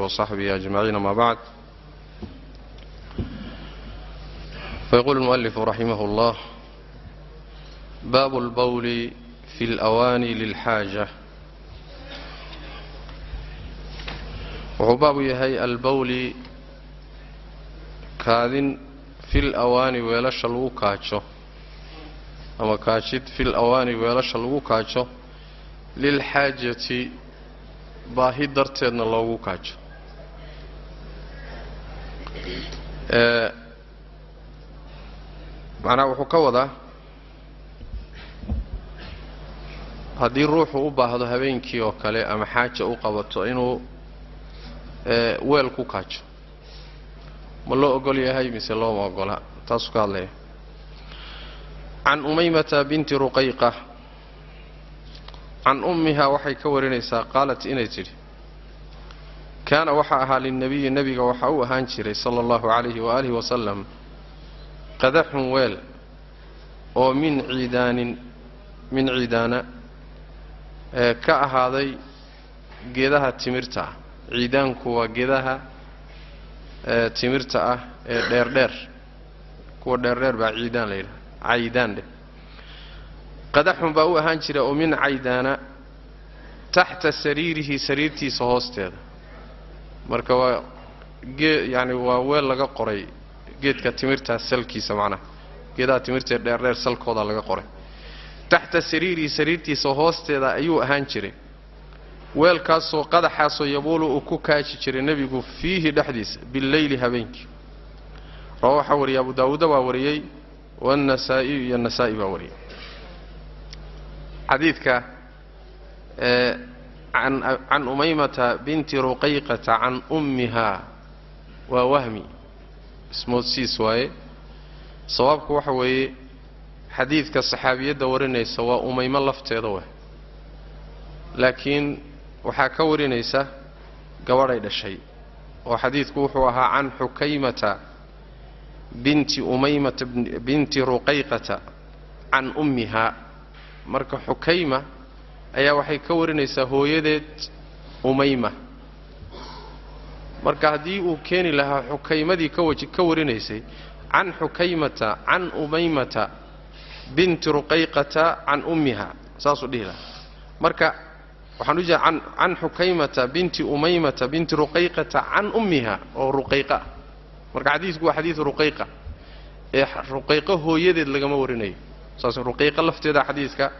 وصحبه أجمعين ما بعد. فيقول المؤلف رحمه الله: باب البول في الأواني للحاجة. وباب يهي البول كاذن في الأواني ويلاش لغو كاتشو، أما كاتشت في الأواني ويلاش لغو كاتشو للحاجة باهي درتين لغو كاتشو. معناه wuxuu ka wadaa haddii ruuxu u baahdo habeenkii oo kale ama xaaja u qabato inuu weel ku kaajo, ma loo ogol yahay mise looma ogola? taas ka hadlaya. عن أميمة بنت رقيقة عن أمها waxay ka warinaysaa qaalat inay tiri: kaana waxa ahaa linnabiy nabiga waxa uu ahaan jiray sallallahu alayhi wa alihi wa sallam qadaxun weel oo min ciidaana ka ahaaday geedaha timirta ah. ciidaanku waa geedaha timirta ah ee dheerdheer, kuwa dheerdheer baa ciidaan la yidhaha, caydaan dheh. qadaxun baa u ahaan jira oo min caydaana taxta sariirihi, sariirtiisa hoosteeda. marka waa yani waa weel laga qoray geedka timirta salkiisa, macnaha geedaha timirta dheerdheer salkooda laga qoray. taxta sariirihi, sariirtiisa hoosteeda ayuu ahaan jiray. weelkaasoo qadaxaasoo yabuulu uu ku kaaji jiray nebigu fiihi dhexdiisa bileyli habeenkii. rawa waxaa wariyay abu daawuuda baa wariyey, waannasaa'i iyo nasaa'i baa wariyey. xadiidka can umaymata binti ruqayqata can ummiha waa wahmi, ismoodsiis waaye. sawaabku waxa weeye xadiidka saxaabiyadda warinaysa waa umaymo lafteeda weh, laakiin waxaa ka warinaysa gabadhay dhashay. oo xadiidku wuxuu ahaa can xukaymata binti umaymata binti ruqayqata can ummiha. marka xukayma ayaa waxay ka warinaysaa hooyadeed umayma. marka haddii uu keeni lahaa xukaymadii ka warinaysay can xukaymata can umaymata binti ruqayqata can ummiha, saasuu dhihi lahaa. marka waxaan u jeedaa can xukaymata binti umaymata binti ruqayqata can ummiha oo ruqayqa. marka xadiisku waa xadiis ruqayqa ee ruqayqa hooyadeed lagama warinayo. saas ruqayqa lafteeda xadiiska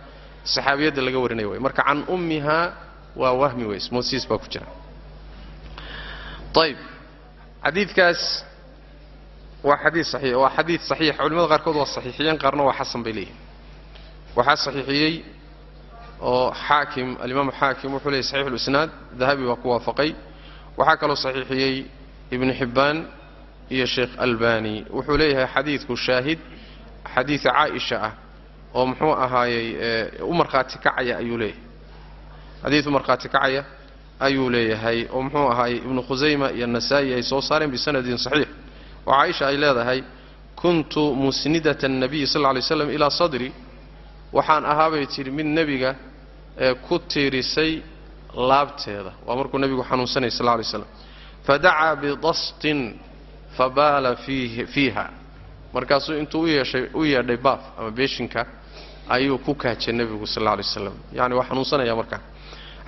saxaabiyada laga warinayo way. marka can ummiha waa wahmi way, ismoodsiis baa ku jira. طيب xadiidkaas waa xadiis saxiix, waa xadiis saxiix. culimada qaarkood waa saxiixiyeen, qaarna waa xasan bay leeyihiin. waxaa saxiixiyey oo xaakim, alimaam xaakim wuxuu leeyahay saxiix al-isnaad, dahabi waa ku waafaqay. waxaa kaloo saxiixiyey ibn xibbaan iyo sheekh albani. wuxuu leeyahay xadiidku shaahid xadiis caaisha ah oo muxuu ahaayey u markhaati kacaya ayuu leeyahay. xadiis u markhaati kacaya ayuu leeyahay oo muxuu ahaayey ibnu khusayma iyo nasaa'i ay soo saareen bisanadin saxiix. oo caaisha ay leedahay: kuntu musnidata annabiy sal lla lay slam ilaa sadri, waxaan ahaabay tiri mid nebiga ku tiirisay laabteeda. waa markuu nebigu xanuunsanayay sal lla lay slam. fadacaa bidastin fabaala fiiha, markaasuu intuu u yeedhay baaf ama beeshinka ayuu ku kaajay nebigu sal alla lay slam. yani waa xanuunsanaya markaa.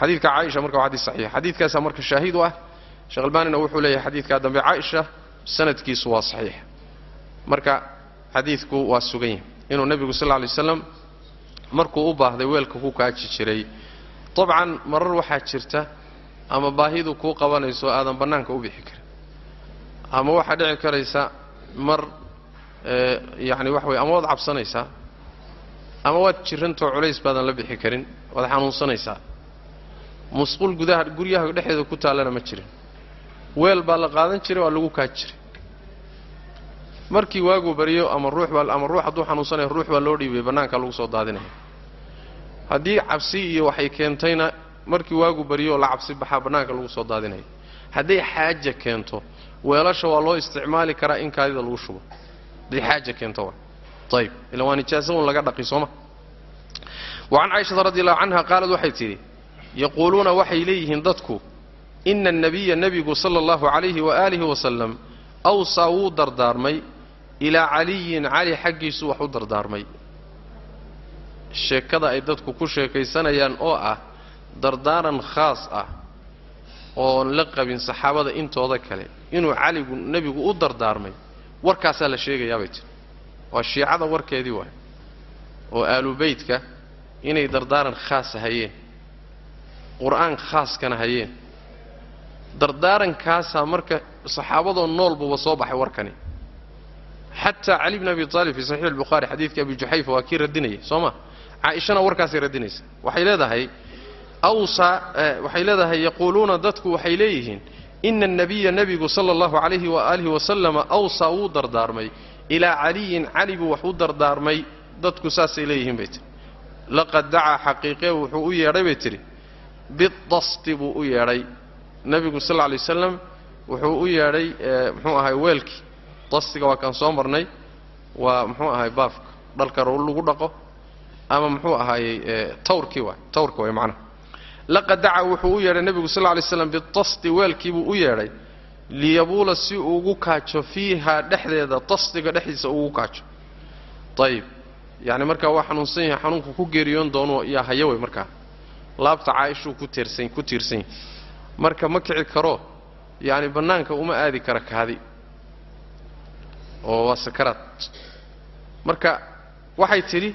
xadiidka caaisha marka waa xadiis saxiix. xadiidkaasaa marka shaahiid u ah. sheekh albaanina wuxuu leeyahay xadiidkaa dambe caaisha sanadkiisu waa saxiix. marka xadiidku waa sugan yahay inuu nebigu sal alla lay slam markuu u baahday weelka ku kaaji jiray. dabcan marar waxaa jirta ama baahidu kuu qabanayso aadan bannaanka u bixi karin, ama waxaa dhici karaysa mar yani waxa weye ama waad cabsanaysaa, ama waad jirantoo culays baadan la bixi karin, waad xanuunsanaysaa. musquul guryaha dhexeeda ku taallana ma jirin. weel baa la qaadan jiray, waa lagu kaaji jiray. markii waagu bariyo ama ruux hadduu xanuunsanayo ruux baa loo dhiibay, bannaanka lagu soo daadinaya. haddii cabsi iyo waxay keentayna markii waagu bariyo la cabsi baxaa bannaanka lagu soo daadinaya. hadday xaaja keento weelasha waa loo isticmaali karaa in kaadida lagu shubo hadday xaaja keento. طيب إلا وان إجازة لقى دقي صومه. وعن عائشة رضي الله عنها قالت وحي تيري: يقولون وحي إليهن ضدكو إن النبي صلى الله عليه وآله وسلم أوصى ودردارمي إلى علي علي حقي سوح ودردارمي الشيكة أي دادكو كو شيكيسانا يان أوعى دردارا خاص oo laqabin saxaabada intooda kale inuu cali nabigu u dardaarmay warkaas la sheegayaa bay tir waa shiicada warkeedii waa oo aalu beedka inay dardaaran khaas hayeen quraan khaas kana hayeen dardaaran kaasa marka saxaabada noolba soo baxay warkani hatta ali ibn abi talib fi sahih al-bukhari hadithka abi juhayfa waa kii radinay sooma aishana warkaas radinaysa waxay leedahay أوصى وحيلذا يقولون ضدك وحيليهن إن النبي صلى الله عليه وآله وسلم أوصى ودر دارمي إلى علي وحودر دارمي ضدك ساس إليهم بيت لقد دعا حقيقة وحوية ربيتري بالضسط بوية ري النبي صلى الله عليه وسلم وحوية ري محوها ويلك ضسطك وكان صامرني ومحوها بافك ذلك رولو قدقه أما محوها توركي معنا لقد دعا وحوية النبي صلى الله عليه وسلم بالطست والكي ويري ليبول سي ugu kaajo fiiha dhaxdeeda tastiga dhaxdiisa ugu kaajo طيب يعني marka waa xanuunsan yahay xanuunku ku geeriyoon doono yaa hayaway marka laabta Aisha ku tiirsan marka ma kici karo yani banaanka uma aadi kara kaadi oo waa sakarat marka waxay tiri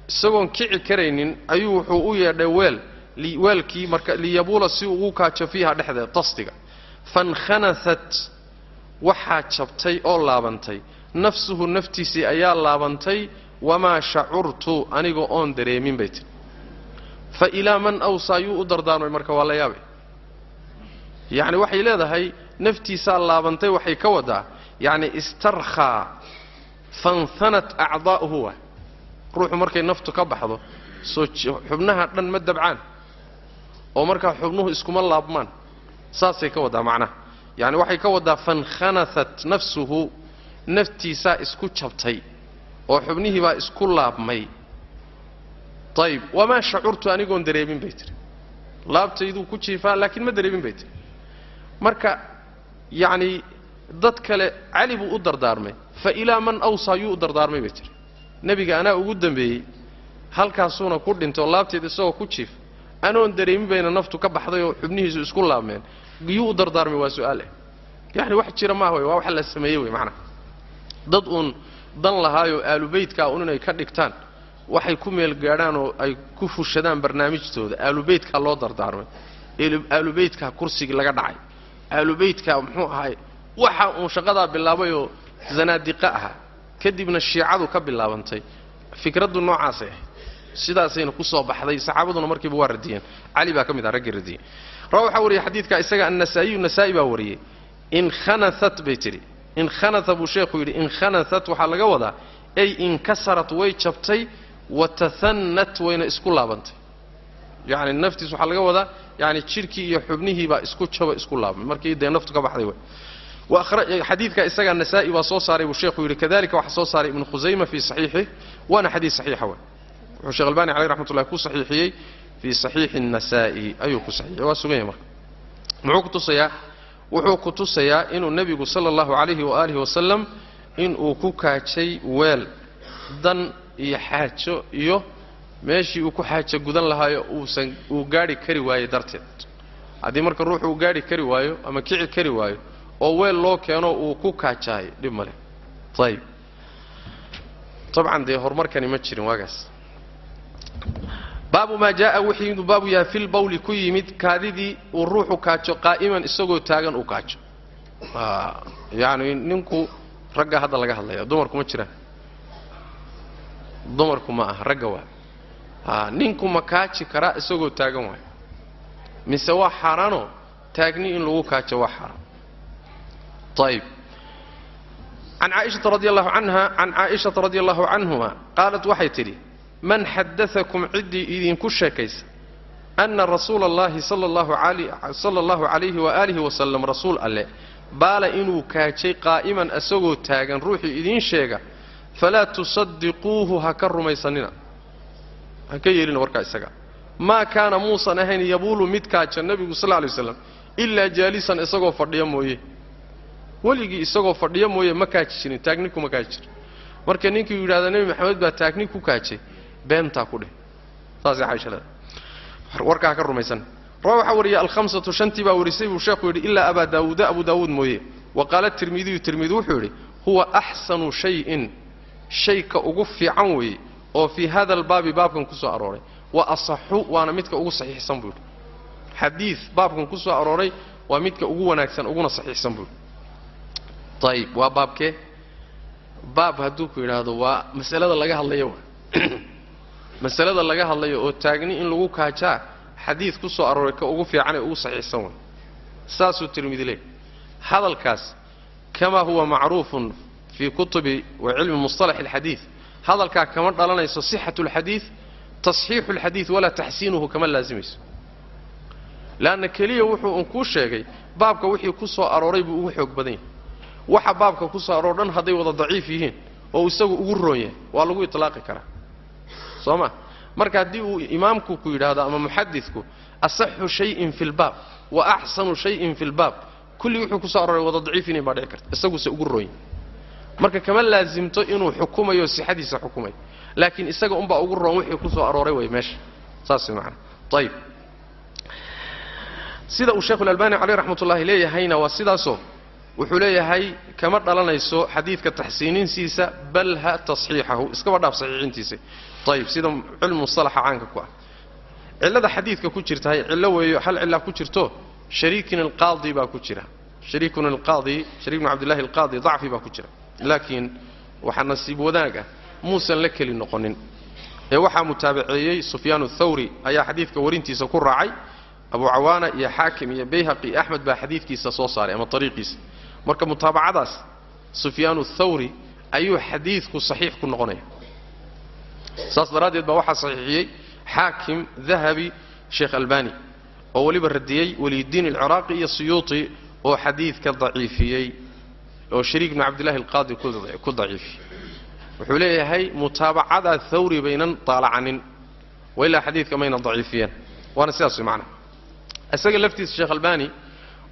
isagoon kici kareynin ayuu wuxuu u yeedhay weelkii marka liyabula si ugu kaajo fiiha dhaxdeeda tastiga fankhanathat waxa jabtay oo laabantay nafsuhu naftiisi ayaa laabantay wama sha'urtu aniga oon dareemin bayt fa ila man awsayu udardaarmay marka waa la yaabay yani waxay leedahay naftiisa laabantay waxay ka wadaa yani istarkha fanthanat a'daahu ruuxu markay naftu ka baxdo soo xubnaha dhan ma dabcaan oo marka xubnuhu iskuma laabmaan saasay ka wadaa macnaha yani waxay ka wadaa fankhanathat nafsuhu naftiisa isku jabtay oo xubnihi baa isku laabmay طيب wama sha'urtu anigoon dareemin baytir laabtaydu ku jiifaa laakiin ma dareemin baytir marka yani dad kale cali buu u dardaarmay fa ila man awsa yu dardaarmay baytir nabiga ana ugu dambeeyay halkaasuna ku dhinto laabteed isagoo ku jiif anoon dareemin bayna naftu ka baxday oo xubnihiisu isku laabmeen giyuu dardaarmay waa su'aal yani wax jira ma waa wax la sameeyay macna dad dan lahaayo aalu beedka inay ka dhigtaan waxay ku meel gaadhaan oo ay ku fushadaan barnaamijtooda aalu beedka loo dardaarmay aalu beedka kursiga laga dhacay aalu beedka muxuu ahay waxa uu shaqada bilaabay oo zanaadiqa ah kadibna shiicadu ka bilaabantay fikradu noocaas ah sidaasayna ku soo baxday saxaabaduna markiiba waa radiyeen cali baa kamid ah rag radiyay rawaxa wariye xadiidka isaga an-nasaa'i baa wariyay in khanathat baytiri in khanatha bu sheekhu yiri in khanathat waxa laga wadaa ay in kasarat way jabtay wa tathannat wayna isku laabantay yani naftiis waxa laga wadaa yani jirkii iyo xubnihii baa isku jaba isku laabmay markii ay naftu ka baxday way واخرج حديث كاسغا النسائي وصوصاري والشيخ يقول كذلك وصوصاري ابن خزيمة في صحيحه وانا حديث صحيح هو والشيخ الباني عليه رحمه الله كو صحيحيه في صحيح النسائي ايو كو صحيح واسغيه مر محو كتسيا وحو كتسيا انه النبي صلى الله عليه واله وسلم ان او كو كاجay weel dan iyo xaajo iyo meeshii uu ku xaajo gudan lahaayo uu gaari kari waayo darteed hadii marka ruuxu uu gaari kari waayo ama kici kari waayo oo weel loo keeno uu ku kaajaay dhib male طيب طبعا ده hormarkani ma jirin waagaas baabu ma jaa wahiidu baabu ya fil bawl ku yimid kaadidii uu ruuxu kaajo qaa'iman isagoo taagan uu kaajo yaani ninku ragga hada laga hadlayo dumarku ma jiraan dumarku ma ah ragga waa ninku ma kaaji kara isagoo taagan waay mise waa xaraano taagni in lagu kaajo waa xaraam طيب عن عائشة رضي الله عنها قالت وحيتري من حدثكم عدي إذن كشكيس أن رسول الله صلى الله عليه وآله وسلم رسول الله بال إنو كاتشي قائما أسوغو تاغن روحي إذن شيغا فلا تصدقوه هكر ميساننا هكي يلين وركا إساقا ما كان موسى نهين يبول متكاتش النبي صلى الله عليه وسلم إلا جالسا إساقو فرديا مويه ولقي إساقو فرديا مويه ما كاجشين تاكنيكو ما كاجشين marka ninkii yiraahdo nabi maxamed baa taagniik ku kaajay beenta ku dheh taasi Aisha warka ka rumaysan waxa wariya al-khamsatu shanti baa warisay uu sheekhu yiri illa Abu Daawud mooye وقال الترمذي wuxuu yiri huwa ahsanu shay'in shayka ugu fiican way oo fi hada al-baab baabkan ku soo arooray wa asahhu waana midka ugu saxiixsan buu hadith baabkan ku soo arooray waa midka ugu wanaagsan uguna saxiixsan buu طيب waa baabkee baab haduu ku yiraahdo waa mas'alada laga hadlayo mas'alada laga hadlayo oo taagni in lagu kaajaa xadiis ku soo arooray ka ugu fiican ee ugu saxiixsan way saasu tirmidhi leey hadalkaas kama huwa ma'rufun fi kutubi wa ilm mustalah alhadith hadalka kama dhalanayso sihhatu alhadith tashiih alhadith wala tahsinuhu kama laazimis laana kaliya wuxuu ku sheegay baabka wixii ku soo arooray buu ugu xoog badan yahay waxa baabka ku soo aroor dhan haday wada daciif yihiin oo isagu ugu roonyahay waa lagu itlaaqi karaa sooma marka hadii uu imaamku ku yiraahdo ama muhaddithku asahhu shay'in fil baab wa ahsanu shay'in fil baab kulli wuxuu ku soo arooray wada daciif inay baadhici karto isagu se ugu roonyahay marka kama laazimto inuu xukumayo sixadiisa xukumay laakiin isaga umba ugu roon wixii ku soo arooray way meesha saas macna طيب sida uu Sheekh Al-Albani alayhi rahmatullahi leeyahayna waa sidaaso wuxuu leeyahay kama dhalanayso xadiidka tahsiininsiisa bal ha tasxiixahu iska wadhaaf saxiixintiisa طيب sida cilmu salaha caanka ku ah cilada xadiidka ku jirta cilo weeyo hal cilla ku jirto shariikin al-qaadi baa ku jira shariikun al-qaadi shariik ibn Abdullah al-qaadi dhaafi baa ku jira laakiin waxa nasiib wadaaga muusan la kali noqonin ee waxa mutaabiciyay Sufyaan ath-Thawri ayaa xadiidka warintiisa ku raacay Abu Awaana iyo Hakim iyo Bayhaqi Ahmad baa xadiidkiisa soo saaray ama tariiqiisa marka mutaabacadaas Sufyaan ath-Thawri ayuu xadiidku saxiix ku noqonaya saas daraadeed baa waxa saxiixiyay Hakim Dhahabi Sheikh Albani oo waliba radiyay Walidiin al-Iraqi iyo Suyuti oo xadiidka daciifiyay oo Shariik ibn Abdullah al-Qaadi ku daciifiyay wuxuu leeyahay mutaabacada Thawri baynan talacanin wala xadiidka mayna daciifiyeen waana sidaas macna asaga laftiisa Sheikh Albani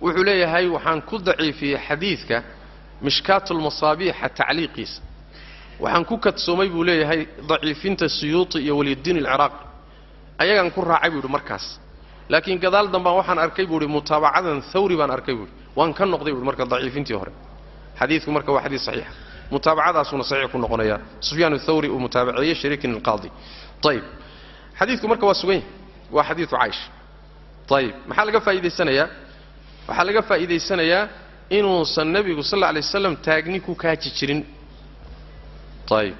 wuxuu leeyahay waxaan ku daciifiyay xadiidka mishkaatul masaabih ta'liiqis waxaan ku kadsoomay buu leeyahay daciifinta Suyuti iyo Walidiin al-Iraqi ayagan ku raacay buu markaas laakiin gadaal dambe waxaan arkay buu mutaabacadan Thawri baan arkay buu waan ka noqday buu marka daciifintii hore xadiidku marka waa xadiis saxiix mutaabacadaasuna saxiix ku noqonaya Sufyaan ath-Thawri uu mutaabaciyay shariikin al-qaadi طيب xadiidku marka waa sugan waa xadiisu Aisha طيب maxaa laga faa'iideysanayaa waxa laga faa'iideysanayaa inuu nabigu sallallahu alayhi wasallam taagni ku kaaji jirin طيب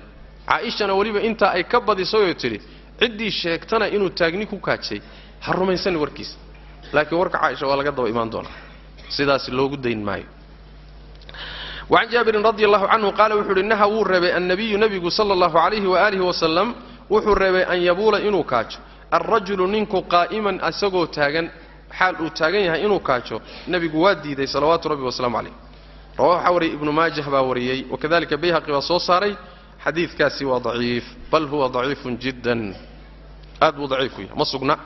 Aisha waliba inta ay ka badiso oo tiri cidii sheegtana inuu taagni ku kaajay harumaysan warkiis laakiin warka Aisha waa laga daba iman doona sidaas loogu deyn maayo وعن جابر رضي الله عنه قال وحر إنها وربي النبي نبي صلى الله عليه وآله وسلم وحر أن يبول إنو كاج الرجل ننكو قائما أسقو تاغن حال تاغن إنو كاجو نبي قوادي دي صلوات ربي وسلام عليه رواه حوري ابن ماجه باوريي وكذلك بيهقي وصوصاري حديث كاسي وضعيف بل هو ضعيف جدا أدو ضعيف مصقنا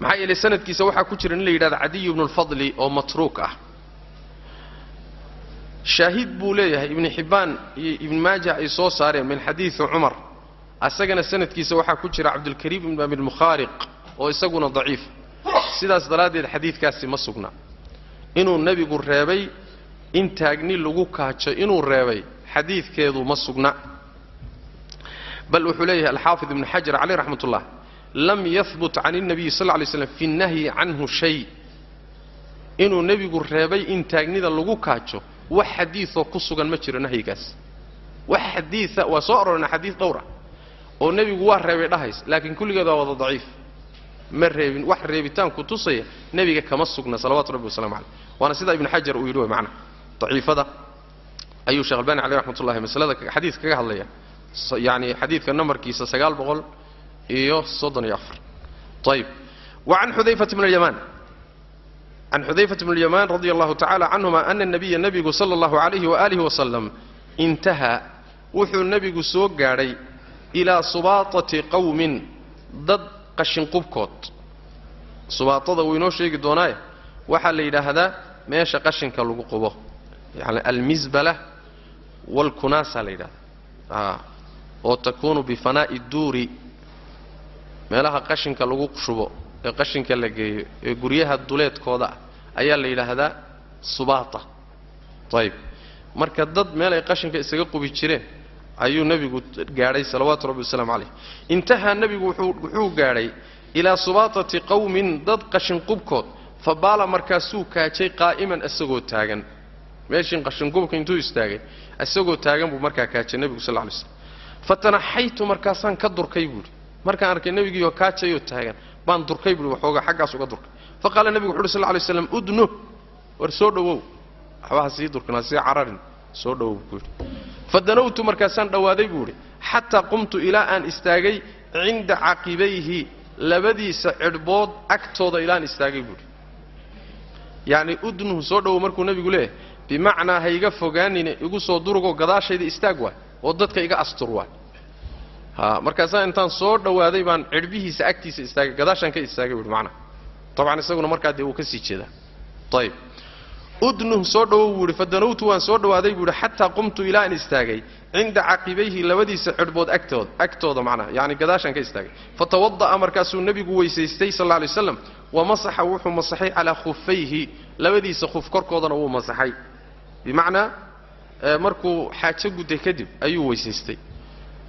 محايا لسند كيسا وحا كتر إن ليلاد عدي بن الفضل أو متروك شاهد بوليه ابن حبان ابن ماجه أي صوصاري من حديث عمر أساقنا السند كيسا وحا كتر عبد الكريم بن باب المخارق ويساقنا ضعيف سيداس دلادي الحديث كاسي مصقنا إنو النبي قل رابي إن تاقني لغو كاتشا إنو الرابي حديث كيدو مصقنا بل وحليه الحافظ ابن حجر عليه رحمة الله لم يثبت عن النبي صلى الله عليه وسلم في النهي عنه شيء إنو النبي قل رابي إن تاقني لغو كاتشا وحديث قصقا مجر نهي كاس وحديث وصعر حديث دورة والنبي قواه رابي رهيس لكن كل هذا وضع ضعيف مرهبين وحريبتان كتصية نبي كمسقنا صلوات ربي وسلام عليه وانا سيدا ابن حجر ويلوه معنا ضعيف هذا ايو شيخ الباني عليه رحمه الله مساله حديث كغه هليا يعني حديث النمبر كيسه 900 iyo 34 طيب وعن حذيفه بن اليمان عن حذيفه بن اليمان رضي الله تعالى عنهما ان النبي صلى الله عليه واله وسلم انتهى وحو النبي سو غاري الى سباطه قوم ضد qashin qubkood subaatada uu inoo sheegi doonaa waxaa la yidhaahdaa meesha qashinka lagu qubo yani almizbala walkunaasa la yidhahdaa oo takuunu bifanaa'i duuri meelaha qashinka lagu shubo ee qashinka la geeyo ee guryaha duleedkooda ayaa la yidhaahdaa subaata ayib marka dad meel ay qashinka isaga qubi jireen ayuu nabigu gaadhay salawaatu rabbi wasalaamu calayh intaha nabigu wuxuu gaadhay ilaa subaatati qawmin dad qashin qubkood fabaala markaasuu kaajay qaa'iman isagoo taagan meeshin qashin qubka intuu istaagay isagoo taagan buu markaa kaajay nabigu sallallahu alayhi wasallam fatanaxaytu markaasaan ka durkay buuri markaan arkay nabigiioo kaajayoo taagan baan durkay buuri waxoogaa xaggaas uga durkay faqaala nabigu wuxuu sallallahu alayhi wasallam udnu war soo dhawow waxba sii durkana sii cararin soo dhawow buuri fadanawtu markaasaan dhawaaday buuri xataa qumtu ilaa aan istaagay cinda caqibayhi labadiisa cidhbood agtooda ilaan istaagay buuri yacni udnuhu soo dhawow markuu nabigu leeyahay bimacnaa ha iga fogaanine igu soo durugoo gadaashayda istaag waay oo dadka iga astur waay markaasaa intaan soo dhawaaday baan cidhbihiisa agtiisa istaagay gadaashaan ka istaagay buuri macnaa طبعا isaguna markaa dee uu ka sii jeedaa ayib udnuh soo dhawow buu yidhi fadanawtu waan soo dhawaaday buu yidhi xataa qumtu ilaa aan istaagay cinda caqibayhi labadiisa cidhbood agtooda macnaha yani gadaashaan ka istaagay fatawada'a markaasuu nebigu weysaystay sal alla alay wasalam wamasaxa wuxuu masaxay calaa khufayhi labadiisa khuf korkoodana wuu masaxay bimacnaa markuu xaajo gudday kadib ayuu weysaystay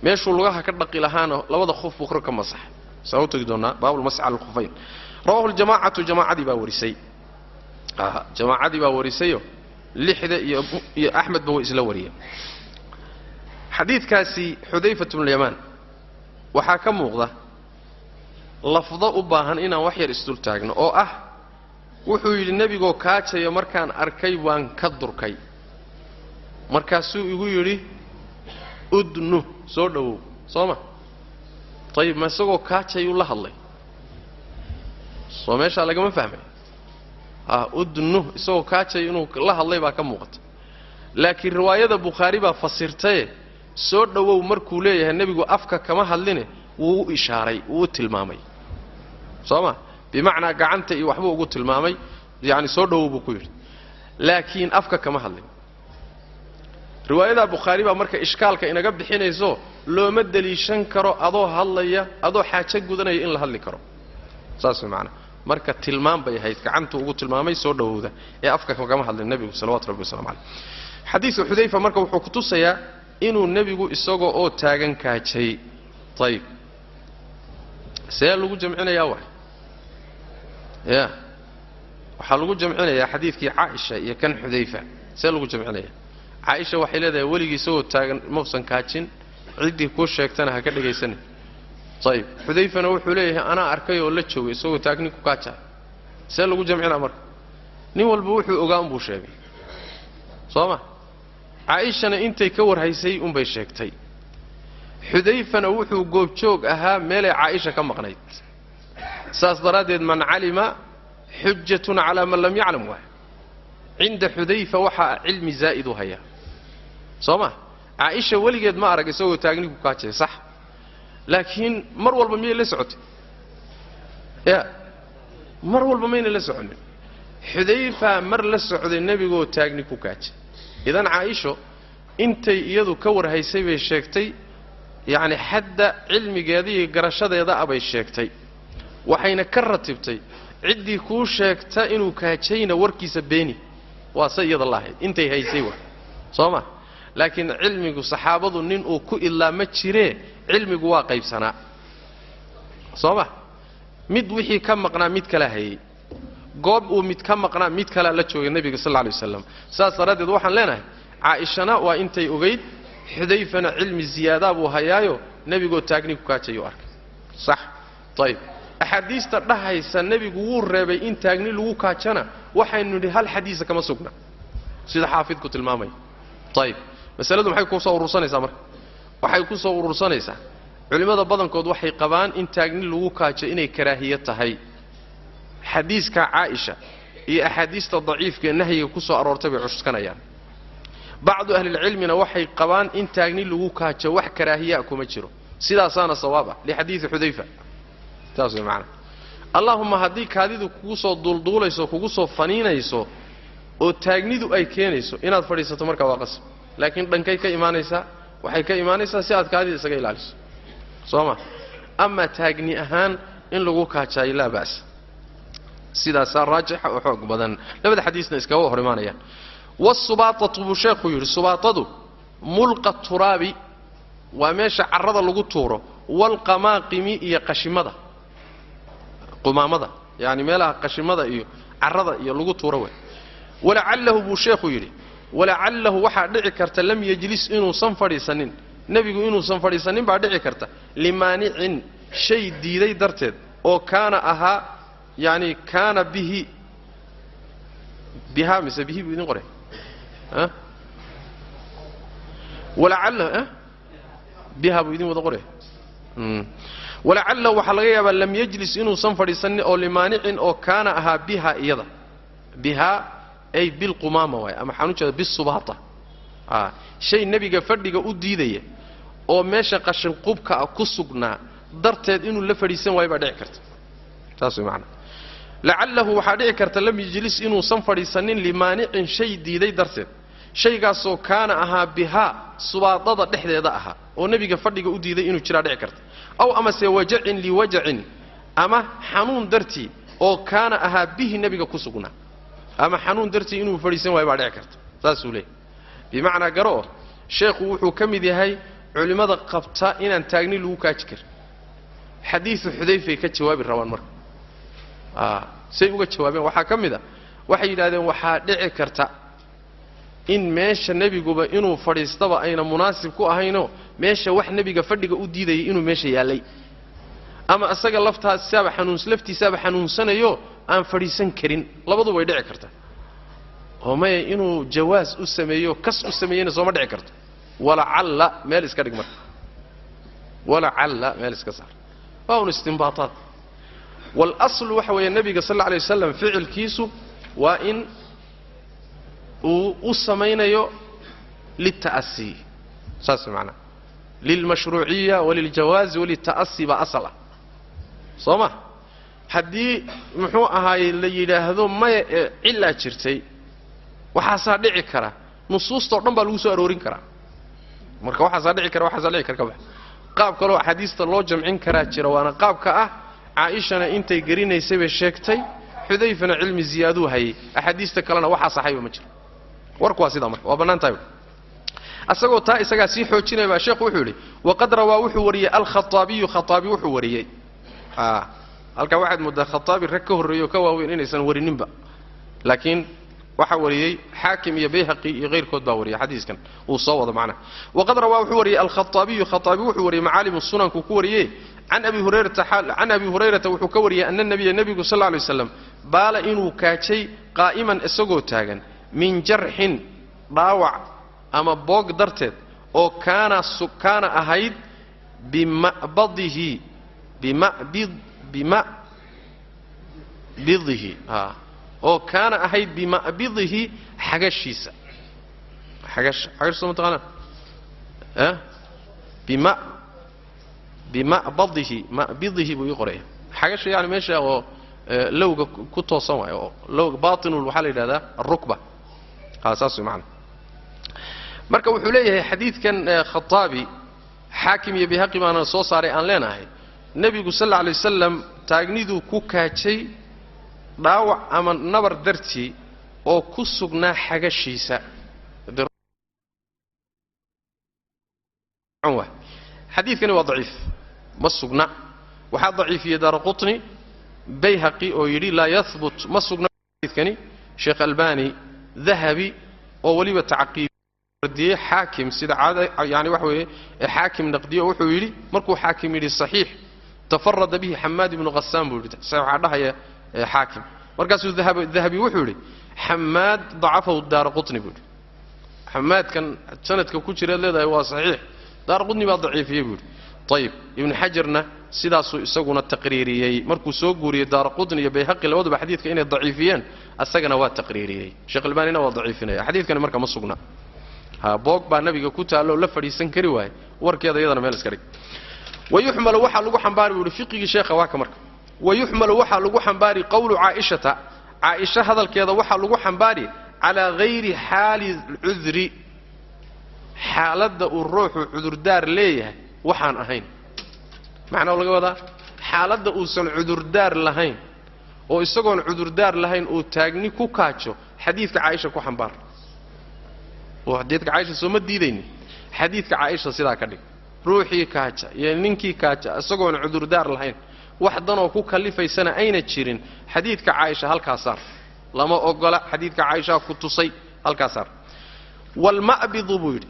meeshuu lugaha ka dhaqi lahaana labada khuf buu kor ka masaxay saa u tegi doonaa baabulmasx cala alkhufayn rawahu ljamaacatu jamaacadii baa warisay jamaacadii baa warisayo lixda iyo axmedba way isla wariyeen xadiidkaasi xudayfat bnulyamaan waxaa ka muuqda lafdo u baahan inaan wax yar isdul taagno oo ah wuxuu yidhi nebigoo kaajayo markaan arkay waan ka durkay markaasuu igu yidhi udnu soo dhawow soo ma ayib ma isagoo kaajayuu la hadlay soo meeshaa lagama fahmay udnu isagoo kaajay inuu la hadlay baa ka muuqata laakiin riwaayada bukhaari baa fasirtaye soo dhawow markuu leeyahay nebigu afka kama hadline wuu u ishaaray wuu u tilmaamay soo ma bimacnaa gacanta iyo waxbuu ugu tilmaamay yani soo dhawow buu ku yidhi laakiin afka kama hadlin riwaayada bukhaari baa marka ishkaalka inaga bixinayso looma daliishan karo adoo hadlaya adoo xaajo gudanaya in la hadli karo saas macnaa marka tilmaam bay ahayd gacantu ugu tilmaamay soo dhawowda ee afka kama hadlin nebigu salawaatu rabbi wasalaamu calayh xadiidka xudayfa marka wuxuu ku tusayaa inuu nebigu isagoo oo taagan kaajay ayib see lagu jamcinayaa wax ya waxaa lagu jamcinayaa xadiidkii caaisha iyo kan xudayfa see lagu jamcinayaa caaisha waxay leedahay weligii isagoo taagan mausan kaajin ciddii kuu sheegtana ha ka dhegaysanin ayib xudayfana wuxuu leeyahay anaa arkay oo la joogay isagoo taagni ku kaajaa see lagu jamcinaa marka nin walba wuxuu ogaa unbuu sheegay soo ma caaishana intay ka warhaysay unbay sheegtay xudayfana wuxuu goobjoog ahaa meelay caaisha ka maqnayd saas daraaddeed man calima xujatun calaa man lam yaclam waay cinda xudayfa waxaa cilmi zaa'id u hayaa soo ma caaisha weligeed ma arag isagoo taagni ku kaajay sax laakiin mar walba miyay la socotay ya mar walba mayna la soconin xudayfa mar la socday nebigoo taagni ku kaajay idan caaisho intay iyadu ka warhaysay bay sheegtay yacni xadda cilmigeeda iyo garashadeeda abay sheegtay waxayna ka ratibtay ciddii kuu sheegta inuu kaajayna warkiisa beeni waa se iyada lahayd intay haysay wa soo ma laakiin cilmigu saxaabadu nin uu ku idlaa ma jiree cilmigu waa qaybsanaa soo ma mid wixii ka maqnaa mid kala hayay goob uu mid ka maqnaa mid kalea la joogay nebiga sal alla alay wasalam saas daraaddeed waxaan leenahay caaishana waa intay ogayd xudayfana cilmi ziyaadaa buu hayaayo nebigoo taagni ku kaajayuu arkay sax ayib axaadiista dhahaysa nebigu wuu reebay in taagni lagu kaajana waxaynu nidhi hal xadiisa kama sugna sida xaafidku tilmaamaya ayib masaladu maxay ku soo urursanaysaa marka waxay ku soo urursanaysaa culimmada badankood waxay qabaan in taagni lagu kaajo inay karaahiye tahay xadiiska caaisha iyo axaadiista daciifka ee nahyiga ku soo aroortay bay cuskanayaan bacdu ahlilcilmina waxay qabaan in taagni lagu kaajo wax karaahiyaa kuma jiro sidaasaana sawaab ah lixadiidi xudayfa saas way macana allahumma haddii kaadidu kugu soo duulduulayso kugu soo faniinayso oo taagnidu ay keenayso inaad fadhiisato markaa waa qasab laakiin dhankay ka imaanaysaa waxay ka imaanaysaa si aad kaadida isaga ilaaliso sooma ama taagni ahaan in lagu kaajaayo laa ba'as sidaasaa raajixa oo xoog badan labada xadiisna iskaga hor imaanayaan wasubaatatu buu sheekhu yidhi subaatadu mulqa turaabi waa meesha carrada lagu tuuro walqamaaqimi iyo qashimada qumaamada yani meelaha qashimada iyo carrada iyo lagu tuuro way walacallahu buu sheekhu yidhi walacallahu waxaa dhici karta lam yajlis inuusan fadhiisanin nebigu inuusan fadhiisanin baa dhici karta limaanicin shay diiday darteed oo kaana ahaa yani kaana bihaa mise bihi buu idin qoray walacallahu biha buu idin wada qoray walacallahu waxaa laga yaabaa lam yajlis inuusan fadhiisanin oo limaanicin oo kaana ahaa biha iyada bihaa ay bilqumaama waay ama waxaan u jeeda bisubaata shay nebiga fadhiga u diidaya oo meesha qashin qubka ah ku sugnaa darteed inuu la fadhiisan waayo baa dhici karta taas way macna lacallahu waxaa dhici karta lam yajlis inuusan fadhiisanin limaanicin shay diiday darteed shaygaasoo kaana ahaa bihaa subaadada dhexdeeda ahaa oo nebiga fadhiga u diiday inuu jiraa dhici karta aw amase wajacin liwajacin ama xanuun dartii oo kaana ahaa bihi nebiga ku sugnaa ama xanuun dartii inuu fadhiisan waayo baa dhici karta saasuu leeyahy bimacnaa garoo sheekhu wuxuu ka mid yahay culimmada qabta inaan taagni lagu kaaji karin xadiidu xudayfay ka jawaabi rabaan marka say uga jawaabeen waxaa ka mid a waxay yidhahdeen waxaa dhici karta in meesha nebiguba inuu fadhiistaba ayna munaasib ku ahaynoo meesha wax nebiga fadhiga u diidayay inuu meesha yaallay ama isaga laftiisaaba xanuunsanayo aan fadhiisan karin labaduba way dhici karta oo maya inuu jawaas u sameeyo kas u sameeyeyna sooma dhici karto walacalla meel iska dhig marka walacalla meel iska saar waa un istinbaataad walaslu waxa weeye nebiga sal alla alay wasalam ficilkiisu waa in uu u samaynayo lilta'asi saas macnaa lilmashruuciya waliljawaasi walilta'asi baa asal ah soo ma haddii muxuu ahaaye la yidhaahdo maya ee cillaa jirtay waxaasaa dhici kara nusuustao dhan baa lagu soo aroorin karaa marka waxaasaa dhici kara ka bax qaab kaloo axaadiista loo jamcin karaa jira waana qaabka ah caaishana intay gerinaysay bay sheegtay xudayfana cilmi ziyaaduu hayay axaadiista kalena waxaa saxayba ma jiro warku waa sidaa marka waa bannaan tahay asagoo taa isagaa sii xoojinaya baa sheekhu wuxuu yidhi waqad rawaa wuxuu wariyey alkhaaabiyu khaaabi wuxuu wariyey halkaa waxaad mooddaa khaaabi rag ka horreeyo ka waaweyn inaysan warininba laakiin waxaa wariyey xaakim iyo bayhaqi iyo kayrkood baa wariyay xadiiskan uu soo wado macnaha waqad rawaa wuxuu wariyey alkhaaabiyu khaaabi wuxuu wariyey macaalimu sunanku ku wariyey can abi hurayrata wuxuu ka wariyey ana nabiya nebigu sal lay waslam baala inuu kaajay qaa'iman isagoo taagan min jarxin dhaawac ama boog darteed oo kaana ahayd bima'bidihi oo kaana ahayd bima'bidihi xagashiisa xagash soo mataqaanaa bima'bidihi buu ii qoraya xagasha yani meesha oo lowga ku toosan waayo oo lowga baatinul waxaa la yidhahdaa arukba saas way macana marka wuxuu leeyahay xadiidkan khaaabi xaakim iyo bihaqi baana soo saaray aan leenahay nebigu sal alla alay wasalam taagniduu ku kaajay dhaawac ama nabar dartii oo ku sugnaa xagashiisa xadiidkani waa daciif ma sugna waxaa daciifiyey daaraqutni bayhaqi oo yidhi laa yahbut ma sugna xadiidkani sheekh albani dahabi oo weliba tacqiibiyey xaakim sida caada yani waxa weeye xaakim naqdiyo wuxuu yidhi markuu xaakim yidhi saxiix tafarada bihi xamaad ibnu qasaan buu yidhi waxaa dhahaya xaakim markaasuu dahabi wuxuu yidhi xamaad dacafahu daaraqutni buu yidhi xamaadkan sanadka ku jiraad leedahay waa saxiix daaraqutni baa daciifiyey buu yidhi ayib ibnu xajarna sidaasuu isaguna taqriiriyey markuu soo guuriyey daaraqutni iyo bayhaqi labaduba xadiidka inay daciifiyeen asagana waa taqriiriyey sheekh albaanina waa daciifinaya xadiidkani marka ma sugna boog baa nabiga ku taalloo la fadhiisan kari waaye warkeeda iyadana meel iska dhig wayuxmalu waxaa lagu xambaari buu yidhi fiqigii sheekha waa ka marka ويحمل وحا لغو حنباري قول عائشة هذا الكيضة وحا لغو حنباري على غير حال العذر حالة الروح عذر دار ليه وحان أهين معنى ولا قوة حالة أوسن عذر دار لهين oo isagoon cudurdaar lahayn oo taagni ku kaajo xadiidka Aisha ku xambaar oo xadiidka Aisha soo ma diidayni xadiidka Aisha sidaa ka dhig ruuxii kaaja iyo ninkii kaaja isagoon cudurdaar lahayn wax danoo ku kalifaysana ayna jirin xadiidka Aisha halkaas saar lama ogola xadiidka Aisha ku tusay halkaas saar wal ma'bid buuri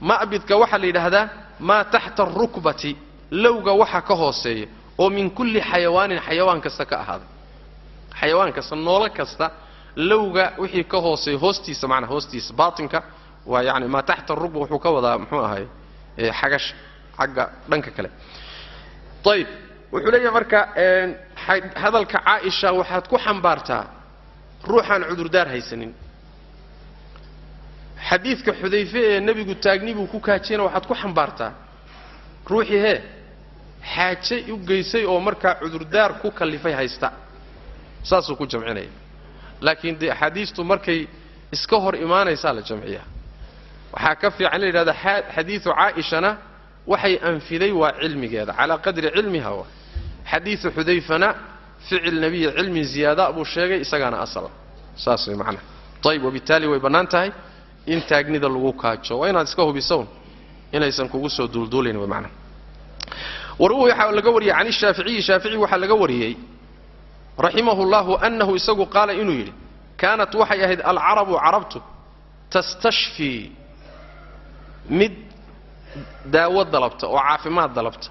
ma'bidka waxa la yiraahdaa ma tahta ar-rukbati lawga waxa ka hooseeyo oo min kulli xayawaan kasta ka ahaada حيوان كستا نولا كستا لوغا وحي كهوسي هوستيس معنى هوستيس باطنك ويعني ما تحت الركبه وحو كودا محوها هي حاجش حاجه دنك كله طيب وحليه marka hadalka Aisha waxaad ku xambaartaa ruuxan cudur daar haysanin xadiidka Xudayfa ee nabigu taagnibu ku kaajina waxaad ku xambaartaa ruuxii xaaje u geysay oo marka cudur daar ku kalifay haysta saasoo ku jamcinay laakiin de xadiistu markay iska hor iimaanaysa la jamciyaa waxa ka fiican in yiraahdo xadiisu Aisha waxay anfiday waa cilmigeeda ala qadri cilmiha wa xadiisu Xudayfana ficil nabiy cilmi ziyada abu sheegay isagana asal saas way macna طيب وبالتالي way banaantahay in taagnida lagu kaajo waa inaad iska hubisoon inaysan kugu soo duulduulin way macna waruhu waxa laga wariyay aan Shaafici waxa laga wariyay رحمه الله أنه يسوق قال إنه يري كانت وحي أهد العرب عربت تستشفي مد داوة ضلبت وعافمات ضلبت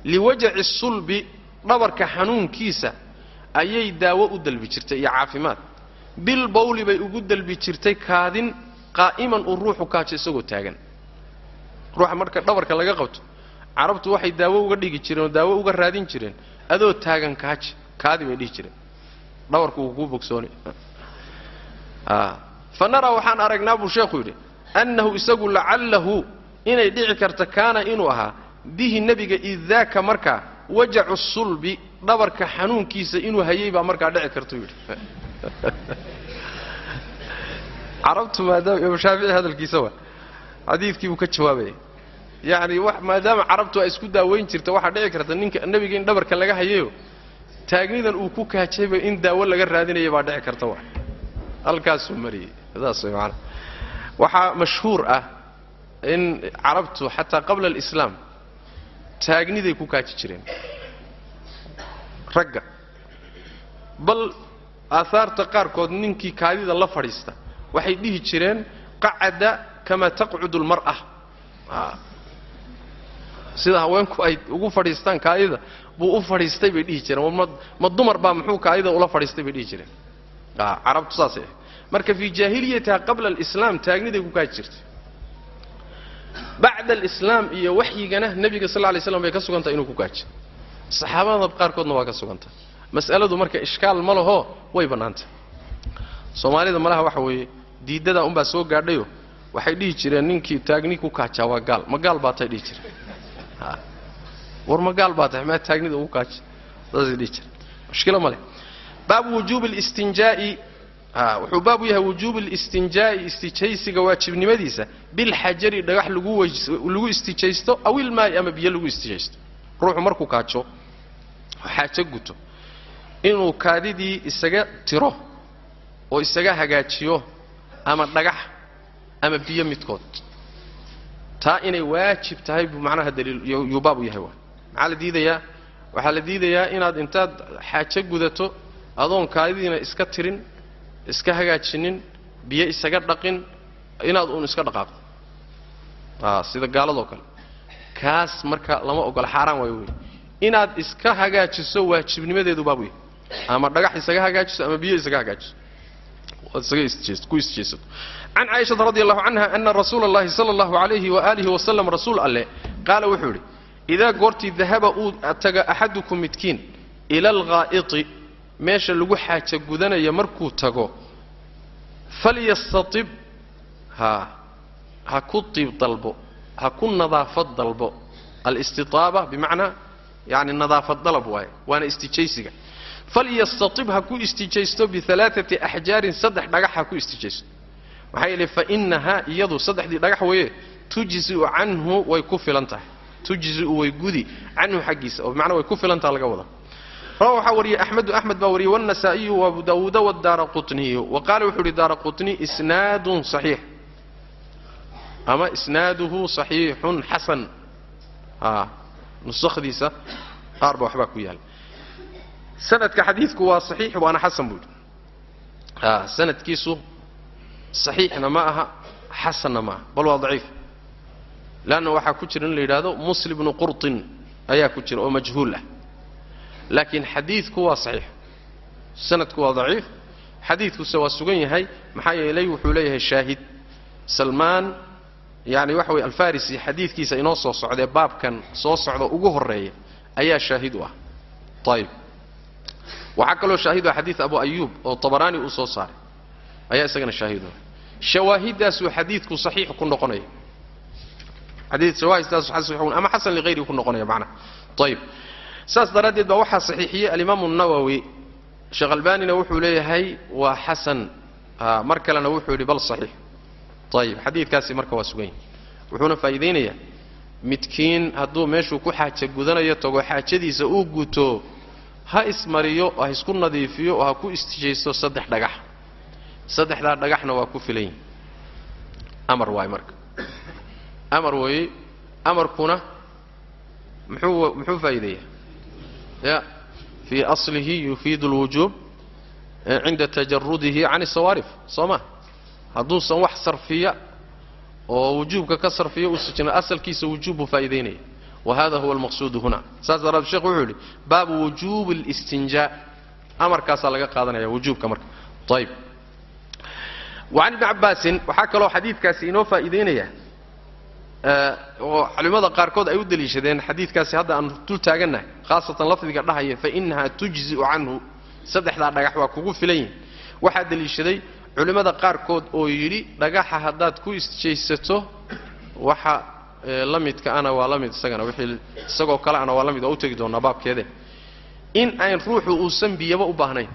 لوجع الصلب نبرك حنون كيسة أي داوة أدل بجرتي يا عافمات بالبول بي أدل بجرتي كادن قائما الروح كاتش سوق تاجن روح مركز نبرك لقى قوت عربت وحي داوة وقديك جيرين وداوة وقرادين جيرين adoo taagan kaadi bay dhigi jireen dhawarku ugu bogsooni fanara waxaan aragnaa buu sheekhu yiri annahu isagu la'allahu inay dhici karta kaana inuu ahaa bihi nabiga idaka marka wajacu sulbi dhabarka xanuunkiisa inuu hayay baa marka dhici karto yiri arabtu maadaama ibn Shaafici hadalkiisa waa xadiidkii uu ka jawaabay يعني ما دام عربتوا اسكو داوين jirta waxa dhici karta ninka nabiga in dhabarka laga hayeeyo taagnidan uu ku kaajayba in daawo laga raadinayo baa dhici karta wax halkaas uu mariyay sidaas macna waxa mashhuur ah in carabtu hatta qabla al-islam taagniday ku kaaji jireen ragga bal aatharta qaarkood ninkii kaadida la fadhiista waxay dhihi jireen qacada kama taq'udu al-mar'ah sida haweenku ay ugu fadhiistaan kaayida buu u fadhiistay bay dhihi jireen ma dumar baa muxuu kaayida ula fadhiistay bay dhihi jireen carabtu saasay marka fi jaahiliyada qabla al-islam taagniday ku kaaji jirtay bacda al-islam iyo waxyigana nabiga sallallahu alayhi wasallam bay ka sugantay inuu ku kaaji saxaabada qaarkoodna waa ka sugantay mas'aladu marka ishkaal ma laho way banaantay Soomaalida malaha waxa weeye diidada un baa soo gaadhayo waxay dhihi jireen ninkii taagni ku kaaja waa gaal ma gaal baatay dhihi jireen war ma gaal baatay ma taagnida ugu kaaja dadii dhihi jireen mushkila male baab wujub al-istinjaa'i wuxuu baab yahay wujub al-istinjaa'i istijaysiga waajibnimadiisa bil hajari dhagax lagu istijaysto aw il maay ama biyo lagu istijaysto ruuxu markuu kaajo xaajo guto inuu kaadidii isaga tiro oo isaga hagaajiyo ama dhagax ama biyo midkood taa inay waajib tahay buu macnaha daliil yubaabu yahay waxa la diidayaa inaad intaad xaajo gudato adoon kaadiina iska tirin iska hagaajinin biyo isaga dhaqin inaad uun iska dhaqaaqo sida gaalado kale kaas marka lama ogola xaraan way inaad iska hagaajiso waajibnimadeedu baabu yahay ama dhagax isaga hagaajiso ama biyo isaga hagaajiso عن عائشة رضي الله عنها أن رسول الله صلى الله عليه وآله وسلم رسول الله قال وحوري إذا قرت ذهب أتقى أحدكم متكين إلى الغائط ماشا لغو حاجة قدنا يمركو تقو فليستطب هكو طيب طلبو هكو نظافة طلبو الاستطابة بمعنى يعني النظافة الضلب وانا استجيسك فليستطبها كو استجيستو بثلاثة أحجار صدح دقحها كو استجيستو وحيلي فإنها يضو صدح دي دقح ويه تجزئ عنه ويكفلنته تجزئ ويقذي عنه حقيس بمعنى ويكفلنته لقوضه روح وري أحمد باوري والنسائي وابو داود والدارقطني وقال وحوري الدارقطني إسناد صحيح أما إسناده صحيح حسن نسخ ديسة أربع وحباك ويال سند كحديثك هو صحيح وأنا حسن بود سند كيسو صحيح معها حسن معها بل هو ضعيف لأنه وحا كتير اللي هذا مسلم بن قرط أيا كتير أو مجهول له لكن حديثك هو صحيح سندك هو ضعيف حديثك سوى السجن هاي محايا إليه وحوليه الشاهد سلمان يعني وحوي الفارسي حديث كيسا ينصو صعودة باب كان صعودة أقوه الرئي أيها شاهدوه طيب وحكى له شاهدوا حديث أبو أيوب أو طبراني أصو صاري أيها سجن شاهدوه شواهد داسو حديثك صحيح كن نقنية حديث شواهد داسو صحيح أما حسن لغيره كن نقنية معنا طيب ساس دردد بوحى صحيحية الإمام النووي شغلباني نوحو ليه هاي وحسن مركل نوحو لبال صحيح طيب حديث كاسي مركا واسوين وحونا فايدينيا متكين هدو ميشو كو حاجة قدنيا توقو حاجة ديسا اوقوتو ها اسماريو وها اسكون نظيفيو وها كو استجيستو صدح دا دقاحنا واكو فيلين امر واي مركا امر واي امر كونا محو فايدية يا في أصله يفيد الوجوب عند تجرده عن الصوارف صمه هدوسا wax sarfiya oo wujubka ka sarfiya u sujina asalkiisa wujubu faa'iideynay وهذا هو المقصود هنا استاذ رب الشيخ وحولي باب وجوب الاستنجاء امر كاس laga qaadanaya wujubka marka طيب وعن ابن عباس وحكى له حديث كاس inoo faa'iideynaya وعلماء qaarkood ay u daliishadeen xadiidkaasi hadda aan tul taaganahay khaasatan lafdiga dhahaya fa innaha tujzi anhu saddexda dhagax waa kugu filayn waxa daliishaday culimada qaarkood oo yiri dhagaxa hadaad ku isjeysato waxa lamidka ana waa lamid isagana wixii isagoo kale ana waa lamid oo u tagi doona baabkeeda in ay ruuxu uu sanbiyaba u baahnayn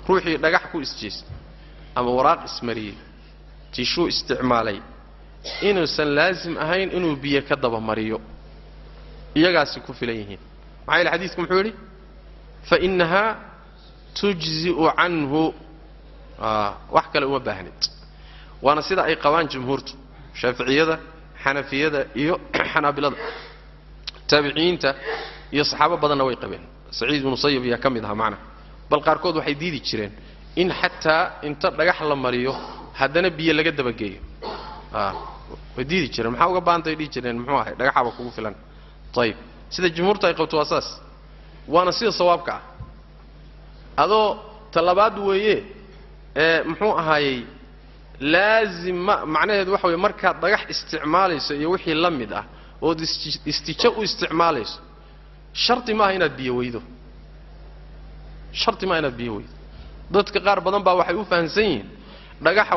ruuxii dhagax ku isjeys ama waraaq ismariyay tishu isticmaalay inuusan laazim ahayn inuu biyo ka daba mariyo iyagaasi ku filan yihiin maxay xadiisku muxuu yiri fa innaha tujzi'u anhu wax kale uma baahnid waana sida ay qabaan jumhuurtu shaafiiciyada xanafiyada iyo xanaabilada tabiiciinta iyo saxaabo badanna way qabeen saciid ibn musayyib ya kamidha macna bal qaarkood waxay diidi jireen in hatta inta dhagax la mariyo hadana biyo laga daba geeyo way diidi jireen maxaa uga baantay dhigi jireen muxuu ahay dhagaxaba kugu filan طيب sida jumhuurtu ay qabto asaas waana sida sawaabka adoo talabaad weeye muxuu ahaayay laazim macnaheedu waxa weeye marka dhagax isticmaalayso iyo wixii la mid ah oo istijo u isticmaalayso sharti ma inaad biyo weydo dadka qaar badan baa waxay u fahansan yihiin dhagaxa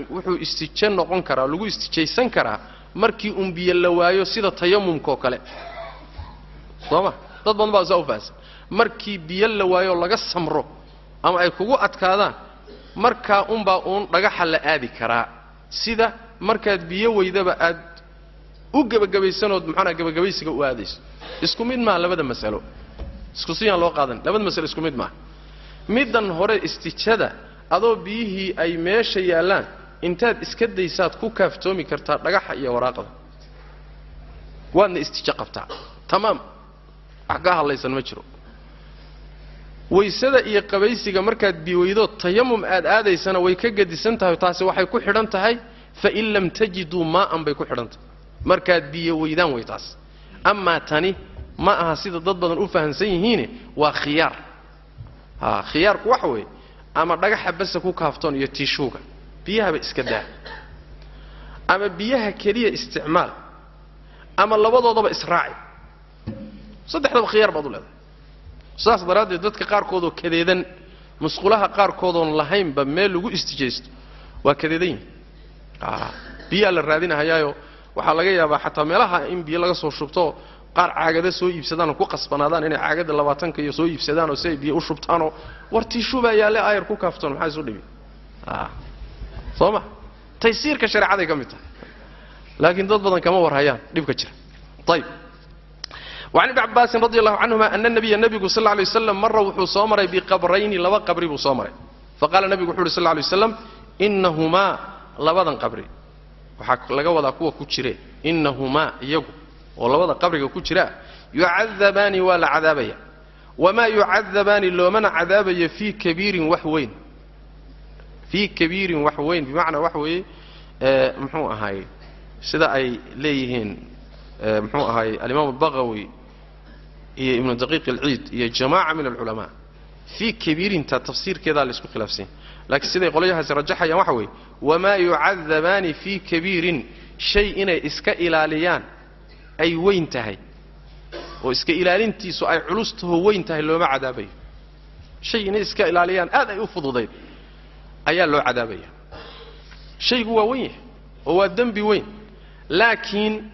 wuxuu istijo noqon karaa lagu istijaysan karaa markii biyo la waayo sida tayammumka oo kale sooma dad badan baa soo fahansan markii biyo la waayo laga samro ama ay kugu adkaadaan marka baa dhagaxa la aadi karaa sida markaad biyo weydaba aad u gabagabaysanood maxana gabagabaysiga u aadayso isku mid ma labada mas'alo isku siyaan loo qaadan labada mas'alo isku mid ma midan hore istijada adoo biyihii ay meesha yaalaan intaad iska daysaad ku kaaftoomi kartaa dhagaxa iyo waraaqada waana istija qabtaa tamaam aga halaysan ma jiro waysada iyo qabaysiga markaad biweydo tayammum aad aadaysana way ka gadisan tahay taasi waxay ku xidhan tahay fa in lam tajidu ma'an bay ku xidhan tahay markaad biyo weydaan way taas amma tani ma aha sida dad badan u fahansan yihiin waa khiyaar khiyaarku waxa weey ama dhagaxa bas ku kaaftoon iyo tishuuga biyaha iska daa ama biyaha kaliya isticmaal ama labadoodaba israaci saddexdaba khiyaar baad u leedahay saas daraaddeed dadka qaarkood oo kadeedan musqulaha qaarkood oo lahayn ba meel lagu istijaysto waa kadeedan biyo la raadinayaayo waxa laga yaabaa xataa meelaha in biyo laga soo shubto qaar caagada soo iibsadaan oo ku qasbanaadaan inay caagada 20 iyo soo iibsadaan oo say biyo u shubtaan oo wartii shubayaale ayr ku kaaftoon maxay soo dhibi sooma taysiirka shariicada ka mid tahay laakiin dad badan kama warhayaan dhibka jira طيب وعن ابن عباس رضي الله عنهما أن النبي صلى الله عليه وسلم مر وحو صامري بقبرين لبا قبري بو صامري فقال النبي صلى الله عليه وسلم إنهما لبدا قبري وحق لغا ودا كو كجيره إنهما يغو ولبدا قبريga ku jira يعذبان ولا عذابيا وما يعذبان لو من عذابيا في كبير وحوين في كبير وحوين بمعنى وحوي محو اهاي sida ay leeyihiin محو اهاي الامام البغوي iyo ibn daqiiq al-eid iyo jamaa min al-ulama fi kabirin ta tafsir keeda la isku khilaafsan laakiin sida qolayahaas rajaxayaan waxa weey wama yu'adhabani fi kabirin shay inay iska ilaaliyaan ay weyn tahay oo iska ilaalintiisu ay culustaho weyn tahay looma cadaabay shay inay iska ilaaliyaan aad ay u fududeed ayaa loo cadaabaya shaygu waa weyn oo waa dambi weyn laakiin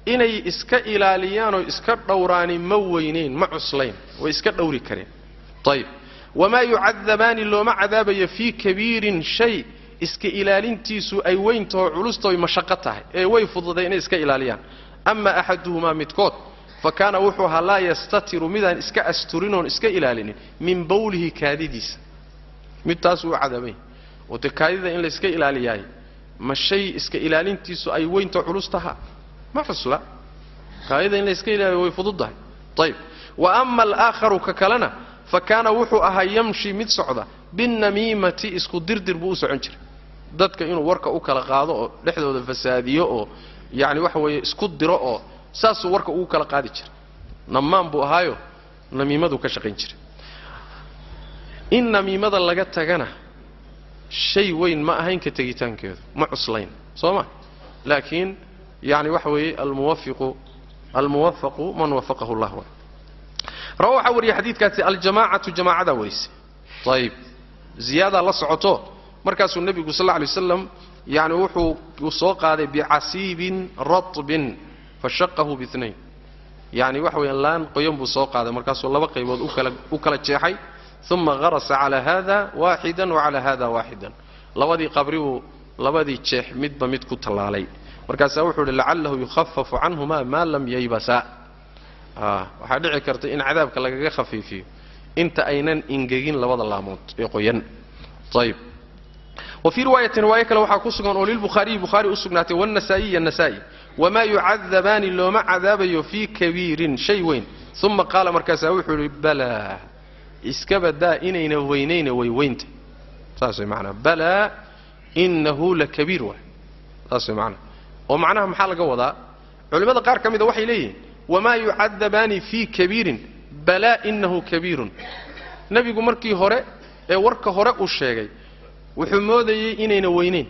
inay iska ilaaliyaan oo iska dhowraani ma weyneyn ma cuslayn way iska dhowri kareen طيب وما يعذبان لوما عذابيه في كبير شيء iska ilaalintiisu ay weynto culusto mashaqo tahay ee way fududay inay iska ilaaliyaan amma ahaduhuma midkood fakana wuxuu halaa yastatiru midan iska asturinoon iska ilaalinin min bawlihi kaadidis mid taas uu cadaabay oo kaadida in la iska ilaaliyay ma shay iska ilaalintiisu ay weynto culustaha ما فصلا كايدا إن لسكيلا ويفضضها طيب وأما الآخر ككلنا فكان وحوها يمشي مد صعدة بالنميمة اسكو دردر بوس عنجر ضدك إنه وركا أوكلا قاضو لحظة الفسادية يعني وحوي اسكو دراء ساسو وركا أوكلا قادجر نمان بوهايو نميمة كشقينجر إن نميمة لقد تغنى شيء وين ما أهين كتجيتان كذا معصلين صوما لكن يعني وحوي الموفق من وفقه الله روح وري حديث كانت الجماعة جماعة وريس طيب زيادة الله سعوته مركز النبي صلى الله عليه وسلم يعني وحو يسوق هذا بعسيب رطب فشقه باثنين يعني وحوي لان قيم بسوق هذا مركز الله بقي وكل جاحي ثم غرس على هذا واحدا وعلى هذا واحدا لودي قبره لودي جاح مد بمد كتلالي markaas wuxuu la'allahu yukhaffafu anhuma ma lam yaybasa waxa dhici karta in cadaabka lagaga khafiifiyo inta aynan ingegin labada laamood ee qoyan طيب وفي روايه kale waxa ku sugan oo Bukhari usugnaatay wan Nasa'i wama yu'adhaban lama cadabayo fi kabirin shay weyn thumma qala markaas wuxuu bala iskabada inayna weynayna way weynta saasay macna bala innahu lakabir wa saasay macna ومعناها محل قوضاء علماء قار كميدا وحي ليه وما يعذبان في كبير بلا إنه كبير نبي مركي هراء ورك هراء الشيء وحموذي إنين وينين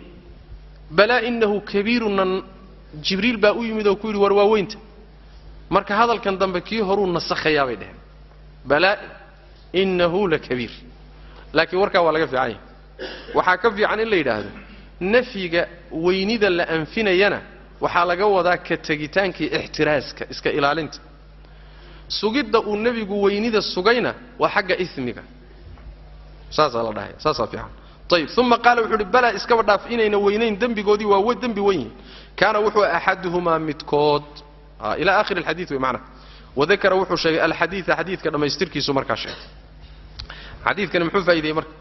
بلا إنه كبير جبريل باقوي ميدا وكويل ورواوينت مرك هذا كان دنبكي هرون نسخ يا بيده بلا إنه لكبير لكن وركا ولا في عين وحاكفي عن اللي هذا نفيga weynida la anfinayana waxa laga wadaa ka tagitaankii ihtiraaska iska ilaalinta sugidda uu nabigu weynida sugayna waa xagga ismiga saasa la dhahay saasa fiican طيب ثم قال وحده بلا iska wadaaf inayna weynayn dambigoodii waa dambi weyn kana wuxuu ahaduhuma midkood ila aakhir alhadith macna وذكر wuxuu sheegay alhadith hadithka dhameystirkiisu markaa sheegay hadithkan muxuu faa'iideeyay markaa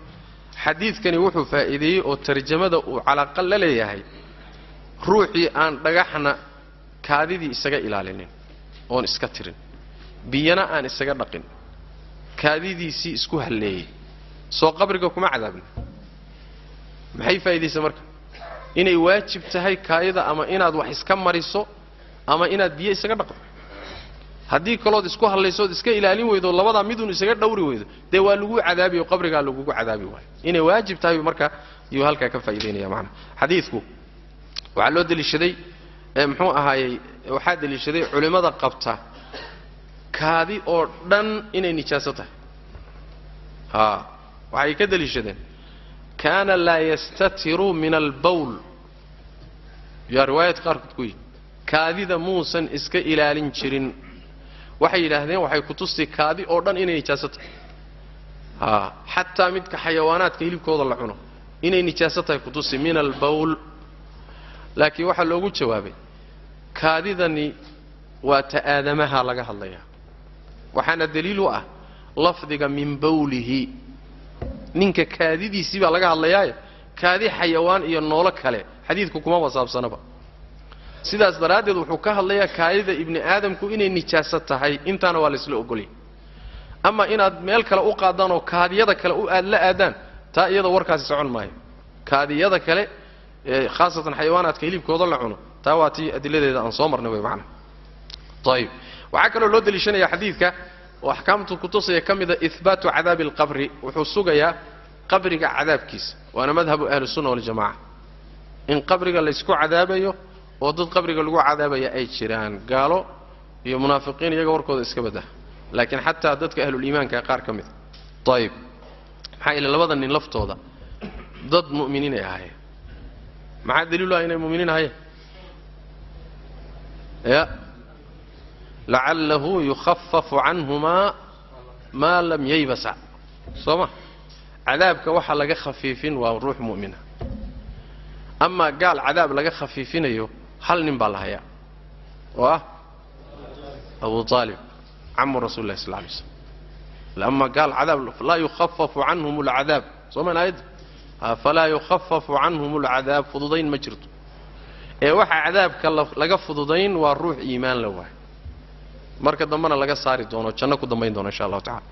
حديث كان يوحو فائدي أو ترجمة أو على قل ليهاي روحي أن دقحنا كاديدي إساقا إلالينين أون إسكترين بينا أن إساقا نقين كاديدي سي إسكو هالليه سو قبركم عذابنا محي فائدي سمرك إني واجب تهي كايدا أما إناد وحيس كم مريسو أما إناد بيه إساقا نقين haddii kalood isku halaysood iska ilaalin weydo labada midun isaga dhawri weydo de waa lagu cadaabiyo qabriga lagu cadaabi waay inay waajib tahay marka iyo halka ka faa'iideynaya macna xadiisku waxa loo dalishaday muxuu ahaayay waxa dalishaday culimada qabta kaadi oo dhan inay nijaaso tahay waxay ka dalishadeen kana la yastatiru min al-bawl ya riwaayat qaarkood ku kaadida muusan iska ilaalin jirin waxay yidhaahdeen waxay ku tusi kaadi oo dhan inay nijaaso tahay xataa midka xayawaanaadka hilibkooda la cuno inay nijaaso tahay ku tusi min albawl laakiin waxaa loogu jawaabay kaadidani waa ta aadamaha laga hadlayaa waxaana daliil u ah lafdiga min bawlihi ninka kaadidiisii baa laga hadlayaaye kaadi xayawaan iyo noolo kale xadiidku kuma wasaabsanaba sidaas daraaddeed wuxuu ka hadlayaa kaadida ibni aadamku inay nijaaso tahay intaana waa laysla ogoliyay ama inaad meel kale u qaadaan oo kaadiyada kale la aadaan taa iyada warkaasi socon maayo kaadiyada kale khaasatan xayawaanaadka hilibkooda la cuno taa waa tii adiladeeda aan soo marnay way macna ayib waxaa kaloo loo daliishanaya xadiidka oo axkaamtu kutusaya ka mida ihbaatu cadaabi alqabri wuxuu sugayaa qabriga cadaabkiisa waana madhabu ahlusunna waljamaca in qabriga laysku cadaabayo oo dad qabriga lagu cadaabaya ay jiraan gaalo iyo munaafiqiin iyaga warkooda iska badah laakiin xataa dadka ahluliimaanka qaar ka mida ayib maxaa ila labada nin laftooda dad mu'miniin ay ahaayeen maxaa daliilu ah inay mu'miniin ahaayeen ya lacallahu yukhaffafu canhumaa maa lam yaybasa soo ma cadaabka waxa laga khafiifin waa ruux mu'mina amaa gaal cadaab laga khafiifinayo hal nin baa la hayaa oo ah abu aalib camu rasuuli llahi sal lay slam ama gaal cadaab laa yukhaffafu canhum alcadaab soo maan aayadda falaa yukhaffafu canhum alcadaab fududayn ma jirto ee waxa cadaabka laga fududayn waa ruux iimaan la waay marka dambana laga saari doono janno ku dambayn doono insha allahu tacala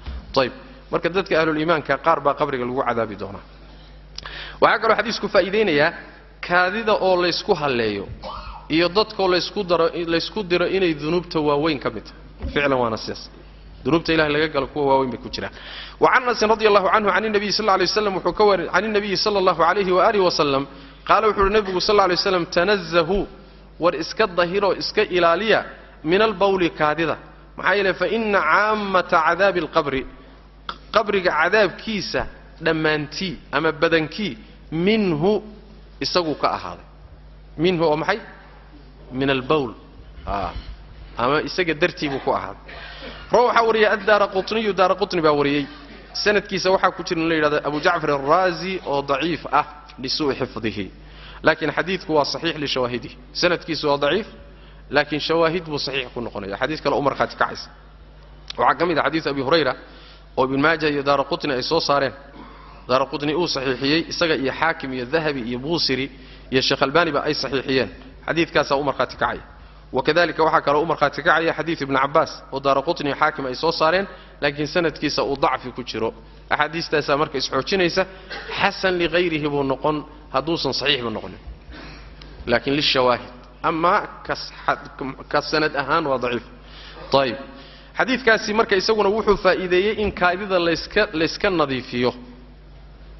ayib marka dadka ahluliimaanka qaar baa qabriga lagu cadaabi doonaa waxaa kaloo xadiisku faa'iidaynayaa kaadida oo laysku halleeyo iyo dadkoo laysku diro inay dunuubta waaweyn ka mid tahay ficlan waana sidaas dunuubta ilahay laga galo kuwa waaweyn bay ku jiraan وعن أنس رضي الله عنه عن النبي صلى الله عليه وسلم وحكور عن النبي صلى الله عليه وآله وسلم قال وحور النبي صلى الله عليه وسلم تنزهوا وإسك الظهير وإسك إلالية من البول كاددة محايلة فإن عامة عذاب القبر قبر عذاب كيسة لما انتي أما بدنكي منه إسقوا كأهذا منه ومحي من البول أما إسق درتي بكو أهذا روح وريا الدار قطني دار قطني باوريي سند كيسة وحا كتير من ليلة أبو جعفر الرازي أو ضعيف لسوء حفظه لكن حديثه هو صحيح لشواهده سند كيسة ضعيف لكن شواهده صحيح كن قنية حديث كالأمر خاتك عيس وعقمد حديث أبي هريرة وابن ماجه دار قطني أي صارين دار قطني أو صحيحيي إسقى يا حاكم يا ذهبي يا بوصري يا شيخ الباني بأي صحيحيين حديث كاس أمر خاتك عيس وكذلك وحكى أمر خاتك عيس حديث ابن عباس ودار قطني حاكم أي صارين لكن سند كيسة وضعف كتيره أحاديث تاسا مركز حوشينيسا حسن لغيره بالنقن هدوسا صحيح بالنقن لكن للشواهد أما كالسند أهان وضعيف طيب حديث كاسي مركز يسوون وحو فائدية إن كاذا ليسكن نظيفيه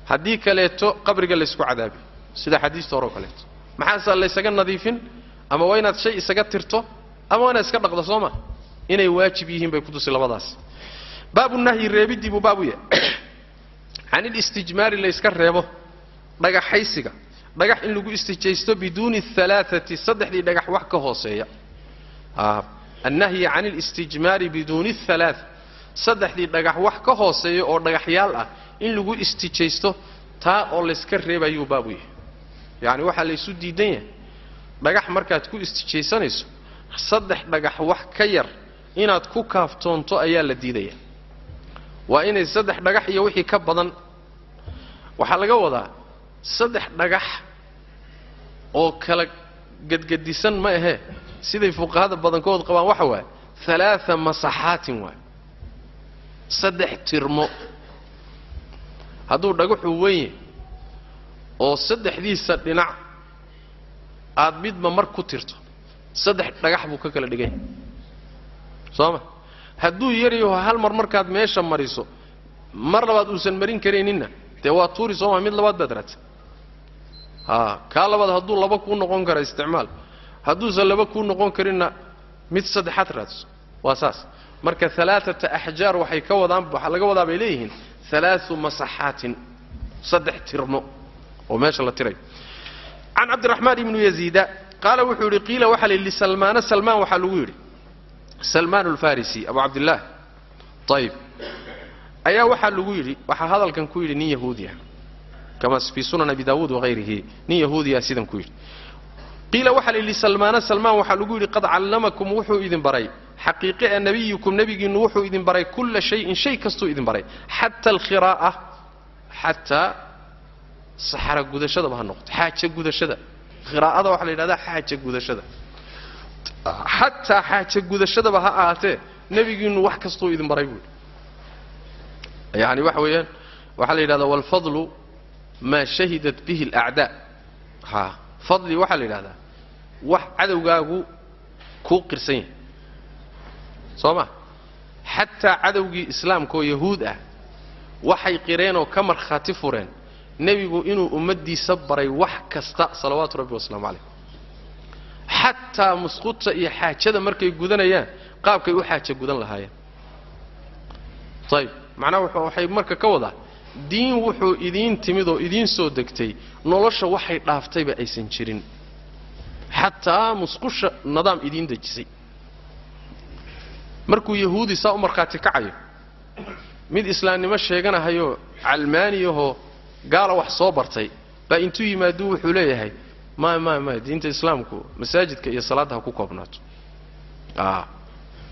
حديث كاليتو قبرق ليسكو عذابي سيدا حديث تورو كاليتو محاسا ليسكن نظيفين أما وينات شيء إسكت ترتو أما وين إسكت نقضى صوما إني واجبيهم بيكتوسي لبضاس باب النهي الريبدي ببابوية عن الاستجمار اللي يسكر ريبه دقا حيسيقا دقا إن لقو استجيستو بدون الثلاثة صدح دي دقا وحكا هوسية النهي عن الاستجمار بدون الثلاث صدح دي دقا وحكا هوسية أو دقا حيالة إن لقو استجيستو تا أو اللي يسكر ريبا يو بابوية يعني وحا اللي يسود دي دنيا دقا مركا تكو استجيسانيسو صدح دقا وحكا ير inaad ku kaaftoonto ayaa la diidaya waa inay saddex dhagax iyo wixii ka badan waxa laga wadaa saddex dhagax oo kala gadgadisan ma ahe siday fuqahaada badankood qabaan waxa waa thalatha masahatin waa saddex tirmo haduu dhagaxu weyn oo saddexdiisa dhinac aad midba mar ku tirto saddex dhagax buu ka kala dhigay sooma hadduu yariyo hal markaad meesha mariso mar labaad uusan marin kareenina te waa tuuri sooma mid labaad badrat ka labaad hadduu laba ku noqon karo isticmaal hadduu laba ku noqon karina mid saddexaad raadso waa saas marka thalathata ahjar waxay ka wadaan waxa laga wadaa bay leeyihiin thalathu masahatin saddex tirmo oo meesha la tiray عن عبد الرحمن بن يزيد قال وحوري قيل وحل لسلمان سلمان وحلو يري سلمان الفارسي أبو عبد الله. طيب أيا وحا لغويري وحا هذا كان كويري ني يهودية كما في سنن أبي داود وغيره ني يهودية سيدا كويري. قيل وحا لسلمان سلمان وحا لغويري قد علمكم وحو إذن براي حقيقة نبيكم نبي وحو إذن براي كل شيء كستو إذن براي حتى الخراءة حتى صحراء قدشة بها النقط حاجة قدشة خراءة وحا لهذا حاجة قدشة حتى حاجة قدشة بها آته نبي وح كستو إذن براي يعني وحويا وحا لهذا والفضل ما شهدت به الأعداء ها فضلي وحا لهذا وح عدوغاغو كو قرسين صوما حتى عدوغي إسلامكو يهود waxay qireen oo ka marxaati fureen nabigu inuu ummadii sabray wax kasta salawaatu rabbi wasalaamu alayhi hatta musqutta iyo xaajada markay gudanayaan qaabkay u xaaje gudan lahaayeen tayib macna waxay marka ka wada diin wuxuu idin timid oo idin soo degtay nolosha waxay dhaaftayba aysan jirin hatta musqusha nidaam idin dejisay markuu yahuudi saa u marxaati kacayo mid islaamnimo sheeganahayo calmaaniyaho gaala wax soo bartay ba intuu yimaado wuxuu leeyahay ma diinta islaamku masaajidka iyo salaadaha ku koobnaato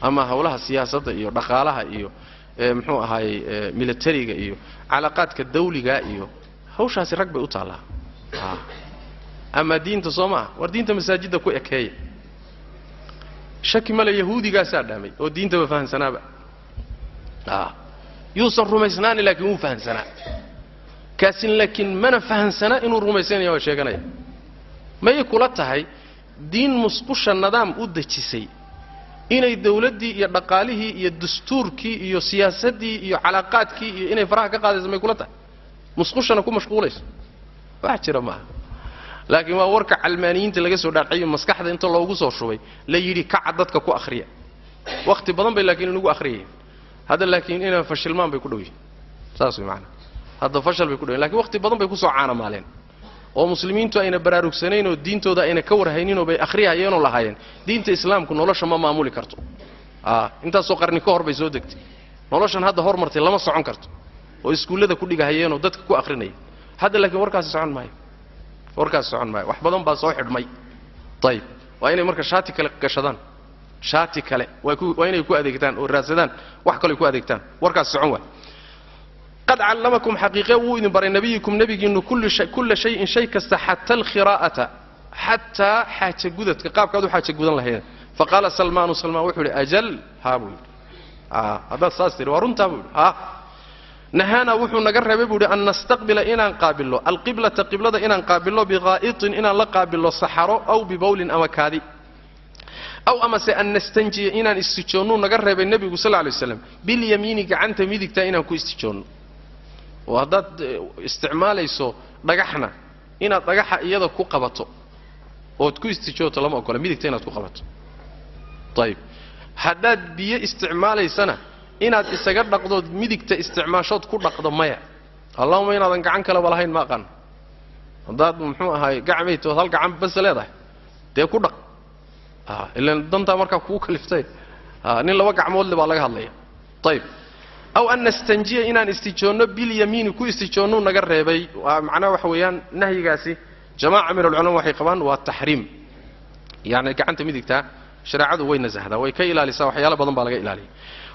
ama hawlaha siyaasadda iyo dhaqaalaha iyo muxuu ahaay militariga iyo calaqaadka dawliga iyo hawshaasi rag bay u taalaa ama diinta Soomaa war diinta masaajidda ku ekeeyay shaki mala yahuudiga saadamay oo diinta ba fahansanaaba يوصل رميسنان لكن مو فهنسنا كاسن لكن من فهنسنا إنه رميسان يا شيخنا ما يقولتها هاي دين مسقوش النظام أدتشي إن الدولة دي يدقاله يدستور كي يسياسة دي يعلاقات كي إن فرح كقاعدة زي ما يقولتها مسقوش أنا كم مشغولش واحد ما لكن ما ورك علمانيين تلاقي سودان عيون مسكحة أنت الله وجوسه شوي لا يري كعدتك كو أخرية وقت بدن لكن نقول أخرية هذا لكن إنا فشلمان بيكونوا ساسوي معنا هذا فشل بيكونوا لكن وقت بدن بيكونوا عانا مالين ومسلمين تو أين براروك سنين والدين تو ده أين كور هينين وبأخريها ينو لهاين دين الإسلام كن نلاش ما معمول كرتو أنت سوقرني كهر بيزودك نلاش هذا هور مرتين لما صعون كرتو وإسكول ده كل جهيان ودتك كو أخرني هذا لكن وركاس صعون ماي وركاس صعون ماي وحبضن بصاحب ماي طيب وأين مركز شاتي كشدان شاتي كله وين يكون أديكتان والراسدان وحكوا يكون أديكتان وركاس سعوة قد علمكم حقيقة وإن بري نبيكم نبي إنه كل شيء كست حتى الخراءة حتى حاجة جودت كقاب كادو حاجة جودن لهين فقال سلمان وحول أجل هابول هذا صاستر ورنت هابول نهانا وحول نجرب بيقول أن نستقبل إن نقابل له القبلة قبلة إن نقابل له بغائط إن نقابل له صحراء أو ببول أو كادي أو أما أن نستنجي إن استجونون نجرب النبي صلى الله عليه وسلم باليمين كعنت ميدك تاينا كو استجون وهذا استعمال يسو دغحنا إن دغحا إيادا كو قبطو oo ku istijoota lama ogola midigta inaad ku qabato طيب haddaad biyo isticmaalaysana inaad isaga dhaqdo midigta isticmaashood ku dhaqdo maya allahumma inaadan gacan kale walahayn ma aqaan haddaad muxuu ahay gacmayto hal gacan bas leedahay dee ku dhaq ilaan danta markaa kuu kaliftay nin laba gacmood le baa laga hadlaya طيب أو أن نستنجي إن استجونا باليمين كو استجونا نجر ربي ومعناه وحويان نهي قاسي جماعة من العلماء وحي قبان والتحريم يعني كعنت ميدكتا شرعه وين نزهدا ويكي إلى لسا وحيالا بدن بالغا إلى لي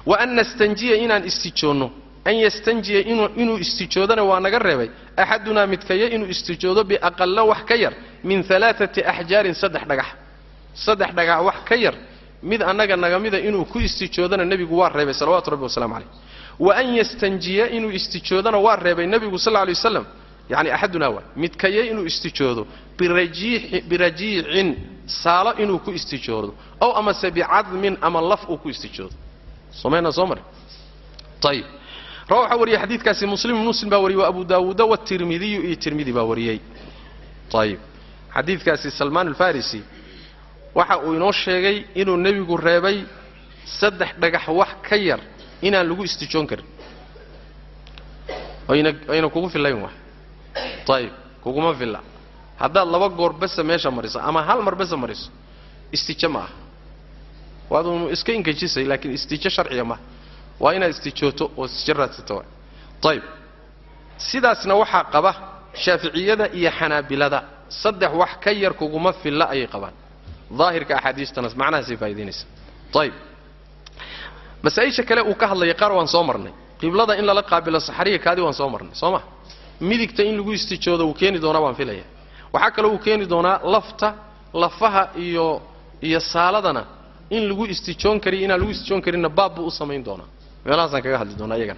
وأن نستنجي إن استجونا أن يستنجي إنه استجودنا ونجر ربي أحدنا متكي إنه استجود بأقل وحكير من 3 أحجار صدح دقح وحكير مid anaga nagamida inuu ku istijoodana nabigu waa reebay salawaatu rabbi wasalaamu alayhi wa an yastanjiya inuu istijoodana waa reebay nabigu sallallahu alayhi wasallam yani ahaduna wa midkayay inuu istijoodo biraji'in sala inuu ku istijoodo aw ama sabi'admin ama laf uu ku istijoodo soomar طيب روح وري حديث كاسي مسلم باوري وابو داوود والترمذي الترمذي باوريي طيب حديث كاسي سلمان الفارسي waxa uu inoo sheegay inuu nabigu reebay 3 dhagax wax ka yar inaan lagu istijoon karin ayna kugu filayn wax طيب kuguma filla hadda laba goor bas meesha mariso ama hal mar bas mariso istijama waadu iska ingejisay laakiin istijo sharciya ma waa ina istijooto oo isjaraadsato طيب sidaasna waxa qaba shaafiiciyada iyo xanaabilada saddex wax ka yar kuguma filla ay qabaan daahirka ahadiistana macnaha si faa'iideynaysa طيب masaa'isha kale uu ka hadlay qaar waan soo marnay qiblada in la qaabilo saxariga kaadi waan soo marnay sooma midigta in lagu istijoodo uu keeni doona waan filaya waxa kale uu keeni doona lafaha iyo saaladana in lagu istijoon kari ina lagu istijoon karina baab u sameyn doona meelaasan kaga hadli doona iyagan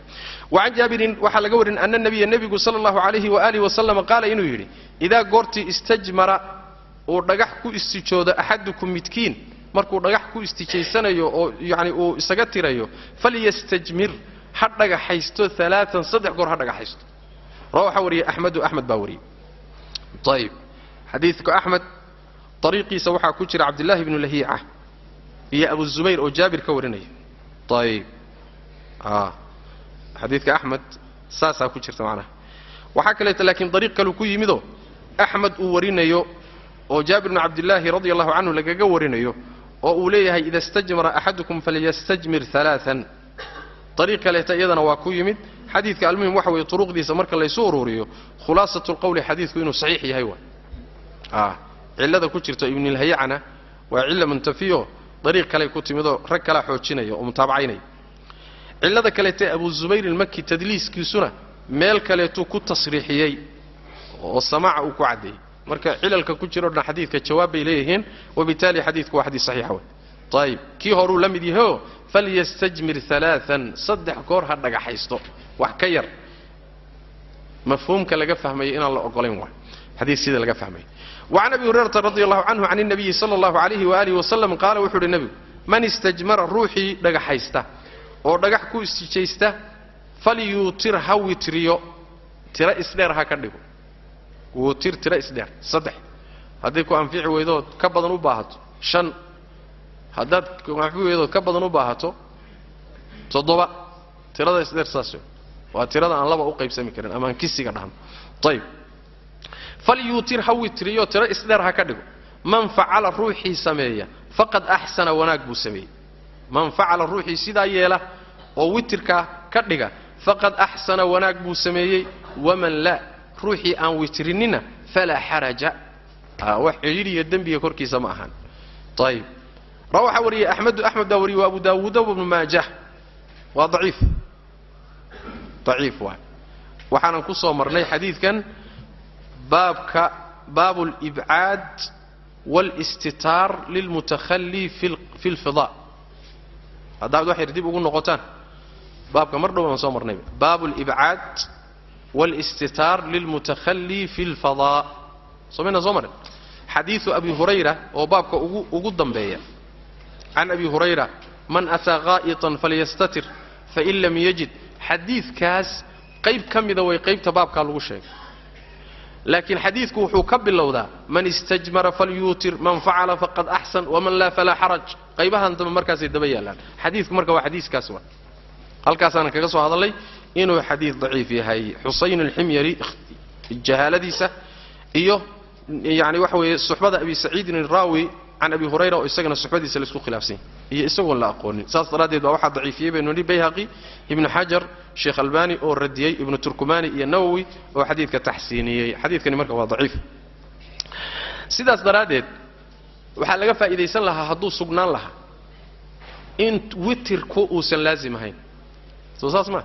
waan jaabirin waxa laga warin anna nabiga sallallahu alayhi wa alihi wa sallam qaala inuu yiri ida goorti istajmara oo dhagax ku istijooda ahadukum midkiin markuu dhagax ku istijeysanayo oo yaani uu isaga tirayo falyastajmir hadhaga haysto ثلاثا saddex goor hadhaga haysto رواه وري أحمد باوري طيب حديثك أحمد طريقي سوحا كجر عبد الله بن لهيعة هي أبو الزبير أو جابر كورني طيب حديثك أحمد ساسا كجرت معنا وحكى لكن طريق لو كي يمدو أحمد ورينيو أو جابر بن عبد الله رضي الله عنه لقى ورينيو وأوليها إذا استجمر أحدكم فليستجمر ثلاثا طريق لهتا أيضا واكو يمد حديثك المهم وحوي طرق دي سمرك اللي سوروريو خلاصة القول حديثك إنه صحيح يهيوه علة كجرت ابن الهيعنة وعلة منتفيه طريق كلا يكون مدو ركلا حوجينيو ومتابعيني علة كليته أبو الزبير المكي تدليس كيسونه ميل كليته كتصريحيي والسماع وكعدي marka cilalka ku jiro xadiidka jawaab ay leeyihiin وبالتالي حديثك waa xadiis saxiix ah طيب kii horu la mid yahay فليستجمر ثلاثا صدح goor ha dhagaxaysto wax ka yar mafhuumka laga fahmay in la ogoleen waa xadiis sida laga fahmay وعن ابي هريره رضي الله عنه عن النبي صلى الله عليه واله وسلم قال وحد النبي من استجمر روحي dhagaxaysta oo dhagax ku istijeysta falyutir hawitriyo tira isdheer ha ka dhigo وتر ترى إسدار صدح هذا كو أنفع ويدود كبض نباهته شن هذا كو أنفع ويدود كبض نباهته تضبع ترى إسدار ساسو وترى أن الله أقيب سمكرن أمان كيسي كنهم طيب فليوتر هو تريو ترى إسدار هكذا من فعل روحي سمية فقد أحسن وناقب سمية من فعل روحي سيدا يلا ووترك كدغا فقد أحسن وناقب سمية ومن لا روحي أن وترننا فلا حرج وحجري الدنبي كركي سماحا طيب روح وري أحمد داوري وأبو داود وابن ماجه وضعيف ضعيف وحنا نقصه مرني حديث كان باب الإبعاد والاستتار للمتخلي في الفضاء هذا واحد يرديب يقول نقطان باب كمرنا ونصمرني باب الإبعاد والاستتار للمتخلي في الفضاء صمنا زمر حديث أبي هريرة وبابك أقدم بيا عن أبي هريرة من أتى غائطا فليستتر فإن لم يجد حديث كاس قيب كم إذا ويقيب تبابك الوشيك لكن حديثك وحكب اللوذا من استجمر فليوتر من فعل فقد أحسن ومن لا فلا حرج قيبها أنت من مركز الدبيا الآن حديثك مركز وحديث كاسوا هل كاسانا كاسوا هذا اللي إنه حديث ضعيف هي حسين الحميري الجهالة ديسة إيوه يعني وحوي الصحبة أبي سعيد الراوي عن أبي هريرة وإستغنى الصحبة ديسة لسكو خلافسين هي إستغنى لا أقول ساس رادي دوا واحد ضعيفية بينه لي بيهقي ابن حجر شيخ الباني أو الرديي ابن تركماني النووي وحديث كتحسيني حديث كان مركب ضعيف سيداس دراديد waxaa laga faa'iideysan lahaa haduu sugnaan lahaa in witirku uusan laazim ahayn soo saas ma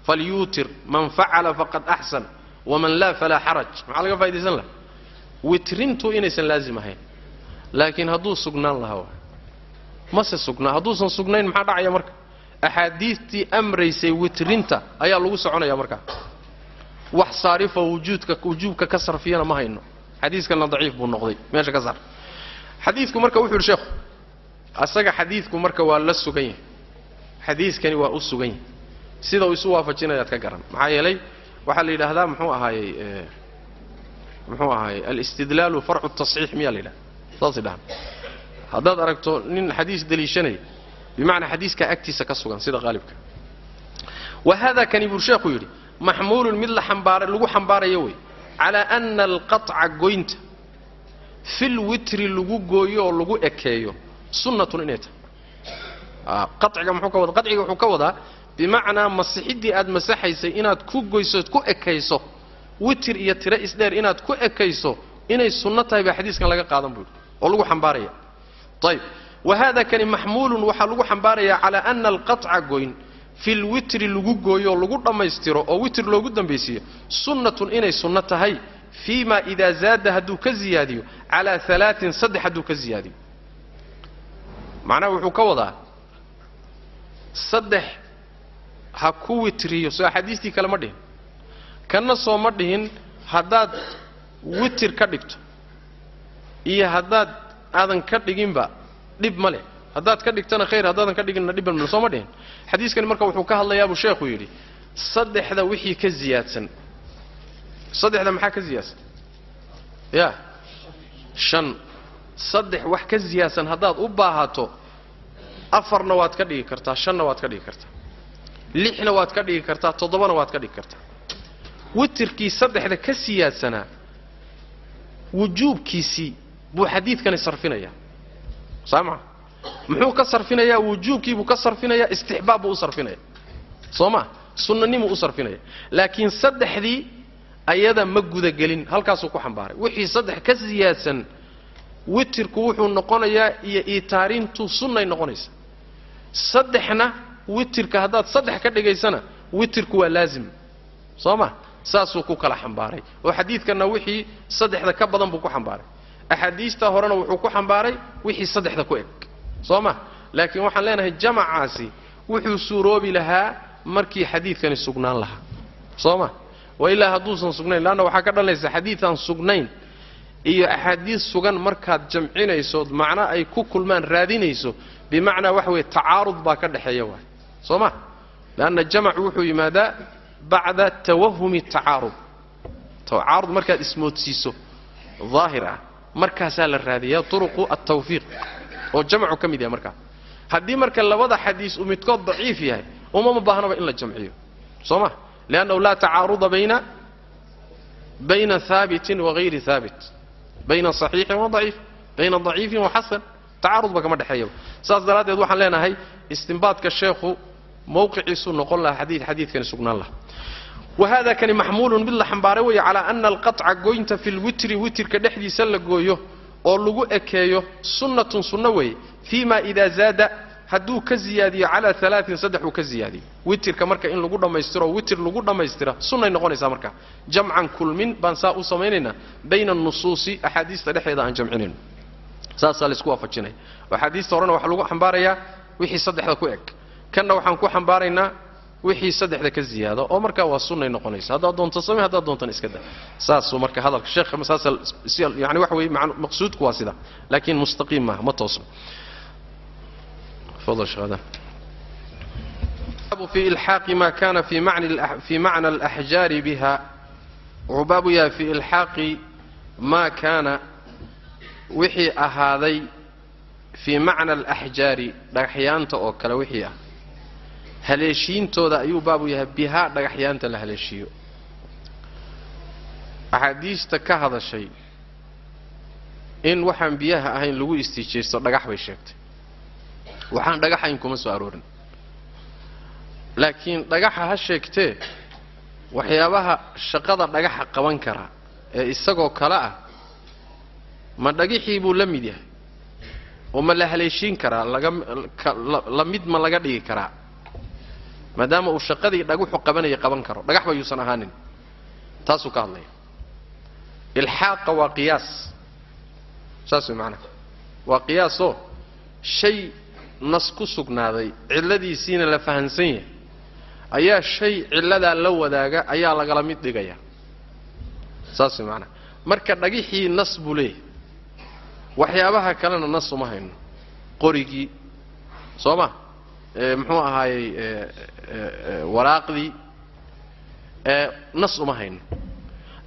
فليوتر من فعل فقد أحسن ومن لا فلا حرج ما لقى فايدة سنة وترنتو إنسان لازم هين لكن هدو سجنان لها ما سجنا هدو سجنين ما حدا يا مركا أحاديثي أمري سي وترنتا أي الله سعنا يا مركا وحصارف وجوبك كسر فينا ما هينه حديث كان ضعيف بالنقضي ماشي كسر حديثكم مركا وحول شيخ أصدق حديثكم مركا ولا السجين حديث كان وأسجين sida uu isu waafajinayaad ka garan maxaa yeelay waxa la yiraahdaa muxuu ahaayay al-istidlal far'u at-tasxiix miya la yiraahdaa saasidan hadaad aragto nin xadiis daliishanay bimaana xadiiska agtiisa ka sugan sida qalibka وهذا كان يبر شيخ يري محمول من لحنبار لو xambaarayo way على أن القطع goynta في الوتر lagu gooyo oo lagu ekeeyo sunnatun inay tahay qatciga muxuu ka wadaa qatciga wuxuu ka wadaa bimacnaa masixidii aad masaxaysay inaad ku goyso ku ekayso witir iyo tiro isdheer inaad ku ekayso inay sunno tahay baa xadiiskan laga qaadan buu oo lagu xambaaraya طيب وهذا كان محمول waxa lagu xambaaraya ala anna alqat'a goyn fi alwitr lagu gooyo lagu dhameystiro oo witr loogu dambeeysiyo sunnatun inay sunno tahay فيما إذا زاد هدو كزياديو على 3 صدح هدو كزياديو معناه وحو كوضا صدح هكو وتريو سو حديثتي كلمة دهن كان سو مدهن هداد وتر كدقتو إيه هداد آذن كدقين با دب ملي هداد كدقتنا خير هدادن كدقين دب من سو مدهن حديث كان مركا وحو كهالله يا أبو شيخ ويري صدح ذا وحي كزيادسن صدح ذا محا كزيادسن يا شن صدح وح كزيادسن هداد أباهاتو أفر نواد كدقي كرتا شن نواد كدقي كرتا لح نواد كدقي كرتا تضبا نواد كدقي كرتا وتركي صدح ذا كسيادسنا وجوب كيسي بو حديث كان يصرفنا يا سامع محو كصرفنا يا وجوب كي بو كصرفنا يا استحباب بو صرفنا يا سامع سنني مو صرفنا لكن صدح ذي أيضا مجودة جلين هل كاسو كحنباري وحي صدح كزيادسن وتركو وحو نقونيا إيتارين تو سنة نقونيس صدحنا وترك هذا صدح كدغيسنا وتركو لازم سامع ساسو كو كلا حنباري وحديث كان وحي صدح ذا كبدن بو كحنباري أحاديث هورنا وحو كحنباري وحي صدح ذا كويك سامع لكن waxaan leenahay jamacaasi wuxuu suuroobi lahaa markii xadiidkan sugnaan lahaa soomaa وإلا هدوسن سجنين لأنه وحكى ليس حديثا سجنين إيه أحاديث سجن مركات جمعين يسود معناه أي كل من رادين يسود بمعنى وحوي تعارض باكر حيوان صما لأن الجمع وحوي ماذا بعد توهم التعارض تعارض مركات اسمه تسيسو ظاهرة مركز سال الرادية طرق التوفيق والجمع كم يدي مركز هدي مركز لوضع حديث ومتكون ضعيف يعني وما مباهنا إلا الجمعية صما لأنه لا تعارض بين ثابت وغير ثابت بين صحيح وضعيف بين ضعيف وحسن تعارض بك مدى حيو ساس دلات يدوحا لنا هاي استنباط كالشيخ موقع يسو نقول لها حديث كان سقنا الله وهذا كان محمول بالله حنباروي على أن القطع قوينت في الوتر وتر كدحدي سلق قويه أولغو أكيو سنة وي فيما إذا زاد هدو كزيادي على 3 صدح وكزيادي وتر كمركا إن لغو دمايسترو وتر لغو دمايسترا سنة نقونيسا مركا جمعا كل من بانساء سميننا بين النصوص أحاديث تدحيدا عن جمعين ساسا لسكوا فتشني وحديث تورنا waxa lagu xambaaraya wixii saddexda ku eg kana waxaan ku xambaaraynaa wixii saddexda ka ziyaado oo marka waa sunnay noqonaysa hada doonto samee hada doontan iska daa saasu marka hadalka sheekh masaasal yani wax way maqsuudku waa sida laakiin mustaqim ma toosan فضل شهادة في إلحاق ما كان في معنى الأحجار بها عباب يا في إلحاق ما كان وحي أهذي في معنى الأحجار دغحيان توكل وحي هليشين تودا أيو باب يا بها دغحيان تلهليشيو أحاديث تكهذا الشيء إن وحن بيها أهين لو استيجيستو دغح bay sheegtay waxaan dhagaxayn kuma soo aroorin laakiin dhagaxa ha sheegtee waxyaabaha shaqada dhagaxa qaban kara ee isagoo kala ah ma dhagixii buu la mid yahay oo ma la haleeshin karaa la mid ma laga dhigi karaa maadaama uu shaqadii dhaguxu qaban karo dhagax ba yuusan ahaanin taasuu ka hadlaya ilxaaqa waa qiyaas saasuu macnaha waa qiyaasoo shay nas ku sugnaaday ciladiisiina la fahansan yahay ayaa shay ciladaa la wadaaga ayaa lagala mid dhigaya saas macna marka dhagixii nas buu leeyahay waxyaabaha kalena nas uma hayno qorigii sooma muxuu ahaayay waraaqdii nas uma hayno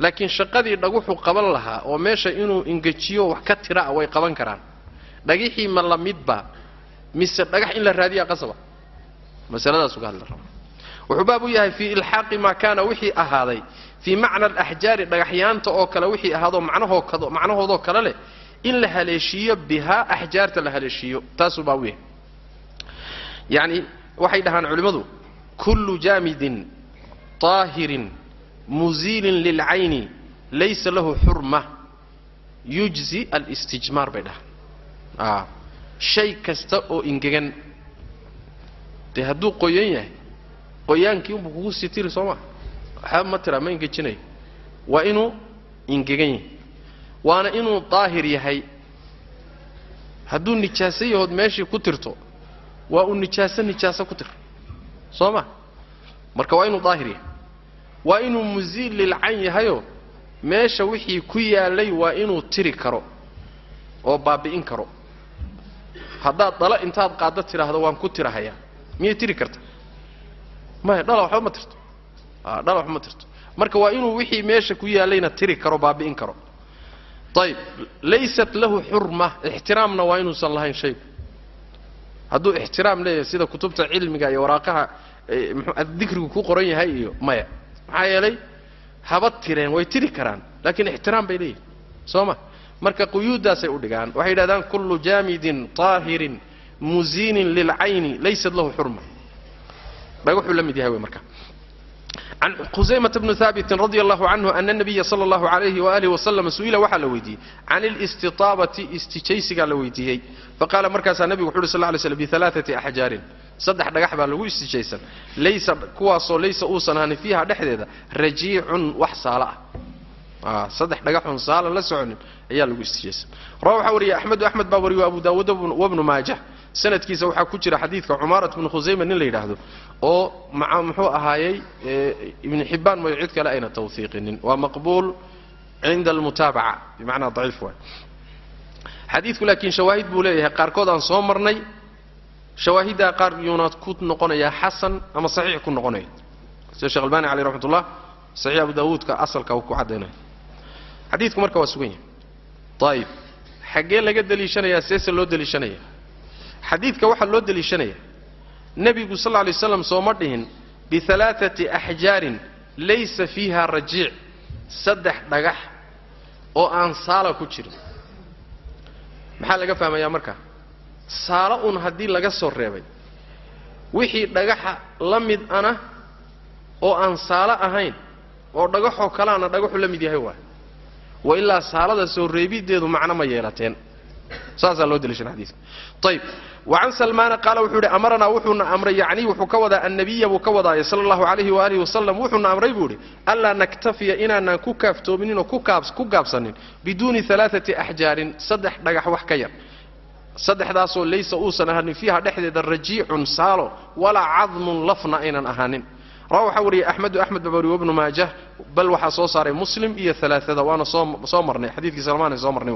laakiin shaqadii dhaguxu qaban lahaa oo meesha inuu ingejiyo wax ka tira way qaban karaan dhagixii ma la midba mise dhagax in la raadiya qasaba masaladaas uga hadla rabo wuxuu baabu yahay fi ilhaaqi ma kana wixii ahaaday fi macna al-ahjar dhagaxyaanta oo kale wixii ahaado macnahoodo kale leh إن لهاليشية بها أحجارت لهاليشية تاسو باويه يعني واحد هان علمه كل جامد طاهر مزيل للعين ليس له حرمة يجزي الاستجمار بينها شيء كستأو إنجن تهدو قيانه قيان كيوم بقول ستير سما حاب ما ترى ما ينجني وإنه إنجني وأنا إنه طاهر يهي هدو نجاسي هاد ماشي كترته والنجاسة نجاسة كتر سما مركا وإنه ظاهر يهي وإنه مزيل للعين يهيو ماشي وحي كويا لي وإنه تري كرو أو بابين كرو هذا طلع انتهى قادة ترى هذا وان كتر هيا مية تري كرت ما لا لا وحما ترت لا وحما ترت مركا وإنه وحي ماشي كويا لينا تري كرو بابين كرو طيب ليست له حرمة احترامنا وإنه صلى الله شيء هذا احترام ليه سيدا كتبت علمي يا وراقها الذكر كو قرية هاي مايا معايا لي هبط تيرين way tiri karaan laakiin ixtiraam bay leeyihiin sooma marka quyuudaas ay u dhigaan waxay yiraahdaan kullu jaamidin taahirin muzinin lil ayni laysa lahu hurma bay wuxuu la mid yahay marka عن خزيمة بن ثابت رضي الله عنه أن النبي صلى الله عليه وآله وسلم سئل وحل ويدي عن الاستطابة استجيسك لويديه فقال مركز النبي صلى الله عليه وسلم بثلاثة أحجار صدح دغح با لو استجيسن ليس كواسو ليس اوسنان فيها دحديده رجيع وحصاله صدح دغح صاله لا سكون ayaa lagu istijeysan رواه وري احمد باوري وابو داود وابن ماجه sanadkiisa waxa ku jira xadiidka Umar ibn Khuzayma nin la yiraahdo oo muxuu ahaayay ibn Hibban ma cid kale ayna tawfiiqin wa maqbul عند المتابعه بمعنى ضعيف حديث لكن شواهد بو leeyahay qaarkood aan soo marnay شواهد قار يونات كوت نقونيا حسن أما صحيح كون نقونيا الشيخ الباني عليه رحمة الله صحيح أبو داود كأصل كوكو عدنا حديثكم مركب وسوين طيب حقين لقد دليشنا يا سيس اللود دليشنا حديث كواحد اللود دليشنا النبي صلى الله عليه وسلم صومرهن بثلاثة أحجار ليس فيها رجيع صدح دقح أو أنصال كتير محل لقى فهم يا مركب saala un hadii laga soo reebay wixii dhagaxa la mid ana oo aan saala ahayn oo dhagaxo kala ana dhagaxu la mid yahay waa illa saalada soo reebideedu macna ma yeelateen saasa loo dilishan xadiis طيب وعن سلمان قال وحوري امرنا وحنا امر يعني وحو كودا النبي ابو كودا صلى الله عليه واله وسلم وحنا امري بوري الا نكتفي اننا كوكافتومين كوكابسنين بدون ثلاثه احجار صدح dhagax wax ka yar saddexdaasoo laysa uusan ahanin fiiha dhexdeeda rajiicun saalo wala cadmun lafna aynan ahanin rawaxa wariya axmed babari ibn maajah bal waxa soo saaray muslim iyo thalathada waana soo marnay xadiidkii salmaan soo marnay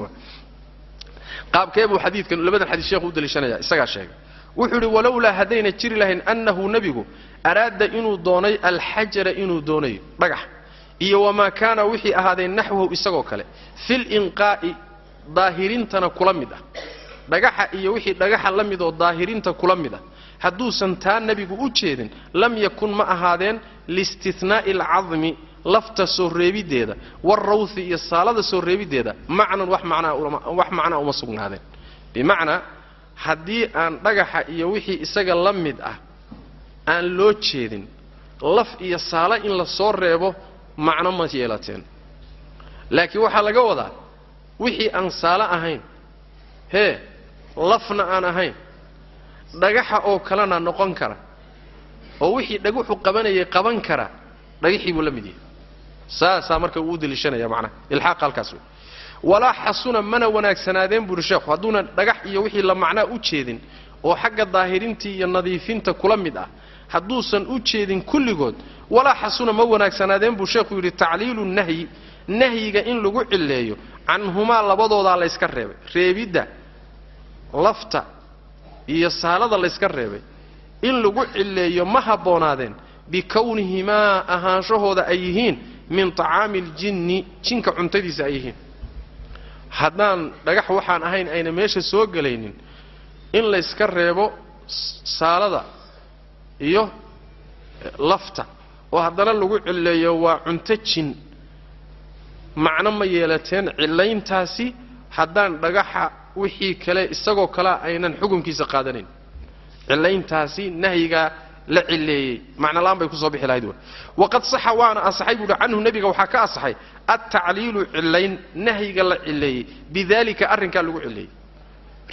qaabkeebu xadiidkan labadan xadiis sheekhu u dalishanaya isaga sheegay wuxuu yiri walawla hadayna jiri lahayn annahu nabigu araada inuu doonay alxajara inuu doonay dhagax iyo wama kaana wixii ahaadeen naxwu isagoo kale fil inqaa'i daahirintana kula mid ah dhagaxa iyo wixii dhagaxa la mid oo daahirinta kula mid ah hadduu santaa nabigu u jeedin lam yakun ma ahaadeen listithnaa'i al'azmi lafta soo reebideeda war rawthi iyo saalada soo reebideeda macnan wax macna uma sugnaadeen bimaana haddii aan dhagaxa iyo wixii isaga la mid ah aan loo jeedin laf iyo saala in la soo reebo macna ma yeelateen laakiin waxa laga wadaa wixii aan saala ahayn lafna aan ahayn dhagaxa oo kalena noqon kara oo wixii dhagaxu qabanayay qaban kara dhagaxii buu la mid yahay saasa marka uu dilishanaya macna ilhaaq halkaas wala xasuna mana wanaagsanaadeen buu sheekhu haduuna dhagax iyo wixii la macna u jeedin oo xagga daahirintii iyo nadiifinta kula mid ah haduusan u jeedin kulligood wala xasuna ma wanaagsanaadeen buu sheekhu yiri ta'liilu nahyiga in lagu cileeyo anhuma labadooda la iska reebida lafta iyo saalada la iska reebay in lagu cileeyo ma haboonaadeen bikownihima ahaanshahooda ay yihiin min ta'aamil jinka cuntadiisa ay yihiin haddaan dhagax waxaan ahayn ayna meesha soo galaynin in la iska reebo saalada iyo lafta oo haddana lagu cileeyo waa cunto jin macna ma yeelateen cilayntaasi haddaan dhagaxa wixii kale isagoo kale aynan xukunkiisa qaadanin cilayntaasi nahyiga la cileeyay macna laan bay ku soo bixi lahayd waqad saxa waana asaxay buu canhu nabiga waxa ka asaxay at-ta'liilu cilayn nahyiga la cileeyay bidalika arrinka lagu cileeyay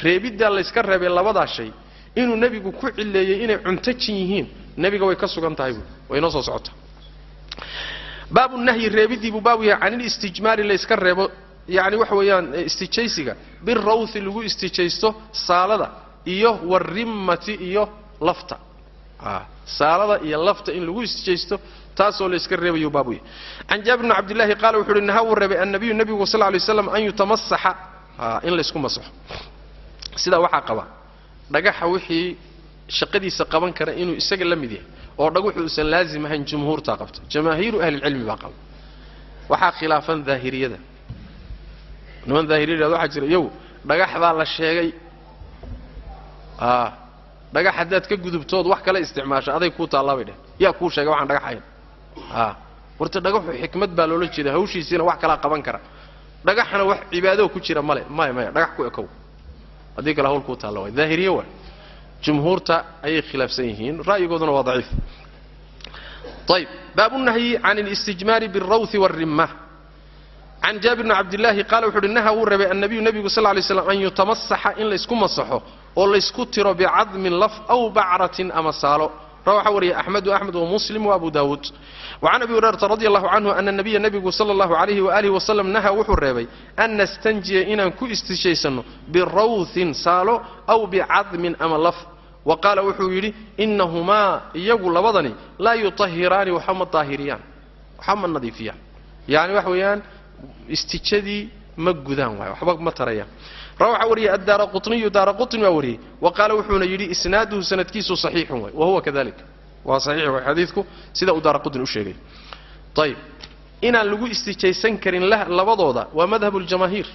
reebida la iska reebay labada shay inuu nabigu ku cileeyay inay cunto jin yihiin nabiga way ka sugan tahay way noo soo socota baabu nahyi reebidii buu baabu yahay aan istijmaari la iska reebo yaani wax weeyaan istijaysiga bir rawthi lagu istijaysto saalada iyo warimmati iyo lafta saalada iyo lafta in lagu istijaysto taasoo la iska reebayo baabu yahay an jaabir ibn abdullah qaal wuxuu nahaw reebay annabi nabigu sallallahu alayhi wasallam an yutamassaha in la isku masaxo sida waxa qaba dhagaxa wixii shaqadiisa qaban kara inuu isaga la mid yahay oo dhagaxu uusan laazim ahayn jumhuurta qabto jamaahiiru ahli ilmi baa qaba waxa khilaafan daahiriyada niman daahiriyada waxa jira yow dhagax baa la sheegay dhagax hadaad ka gudubtood wax kale isticmaasho aday ku taalaabay yaa ku sheegay waxaan dhagax ahayn warta dhagaxu xikmad baa loola jeedaa hawshiisina wax kala qaban kara dhagaxna wax cibaado ku jira male dhagax ku ekow hadii kala hawl ku taalaabay daahiriyo waa jumhuurta ay khilaafsan yihiin ra'yigooduna waa daciif طيب باب النهي عن الاستجمار بالروث والرمة عن جابر بن عبد الله قال وحد النهى وربي النبي صلى الله عليه وسلم أن يتمسح إن لا يسكن مصحه ولا يسكتر بعظم لف أو بعرة أما صالو رواه وري أحمد ومسلم وأبو داود وعن أبي هريرة رضي الله عنه أن النبي صلى الله عليه وآله وسلم نهى وحر ربي أن نستنجي إن كو استشيسن بالروث صالو أو بعظم أما لف وقال وحويري إنهما يقول لبضني لا يطهران وحمد طاهريان وحمد نظيفيان يعني وحويان استجدي مجدان وحبك متريان روح وري الدار قطني وري وقال وحونا يري إسناده سند كيسو صحيح وهو كذلك وصحيح وحديثكم سيدا دار قطني وشيغي طيب إن لغو استجيسن كرين له لبضودا ومذهب الجماهير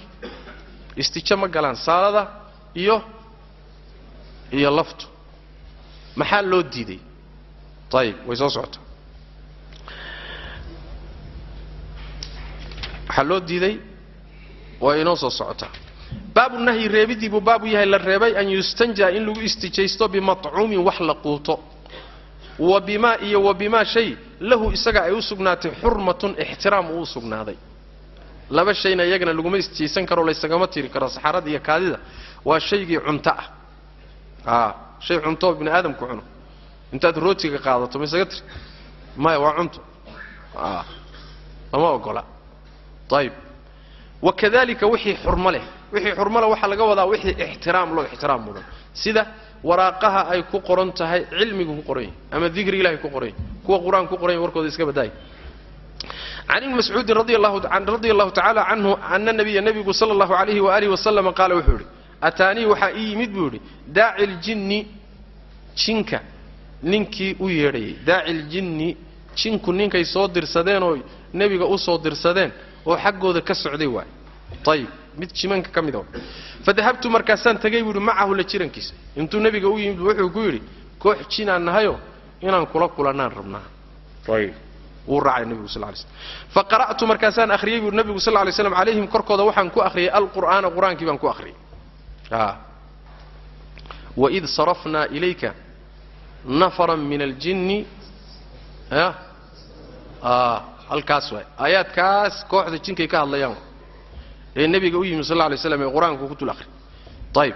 استجا مقالان صالة إيو لفتو محل لو ديدي طيب ويسو سعوت محل لو ديدي وينوسو سعوت باب النهي ريبدي باب يهي للريبي أن يستنجى إن لو استجيستو بمطعوم وحلقوتو وبما شيء له إساقا يوسقناتي حرمة احترام وسقناتي لابا الشيء يقنا لقوم استجيسان كارو ليساقامتي كرا سحارة دي كاديدة والشيء عنتاء شيء عنتو ابن آدم كعنو انت روتي قاعدته ما سقطر ما هو عنتو ما أقوله طيب وكذلك وحي حرمله waxa laga wadaa wixii ihtiraam loo ihtiraamu sida waraaqaha ay ku qoran tahay cilmigu ku qoran ama dhikri ilaahi ku qoran kuwa quraan ku qoran warkooda iska baday عن مسعود رضي الله تعالى عنه أن النبي صلى الله عليه وآله وسلم قال وحوري أتاني وحائي مدبوري داعي الجن شنك ننكي ويري داعي الجن شنك ننكي يصدر سدين ونبي أصدر سدين وحقه ذا كسعدي واي طيب mid jimanka kamido fadahabtu markaasan tagay buu maahu la jirankiisa intuu nabiga u yimid wuxuu ku yiri koox jinaan nahayo inaan kula kulanaan rabnaa طيب uu raacay nabiga sallallahu alayhi wasallam faqara'tu markaasan akhriyay buu nabiga sallallahu alayhi wasallam alayhim korkooda waxaan ku akhriyay quraanki baan ku akhriyay wa id sarafna ilayka nafaran min al-jinni halkaas way ayadkaas kooxda jinkay ka hadlayaan النبي قوي صلى الله عليه وسلم القرآن كنت الأخر طيب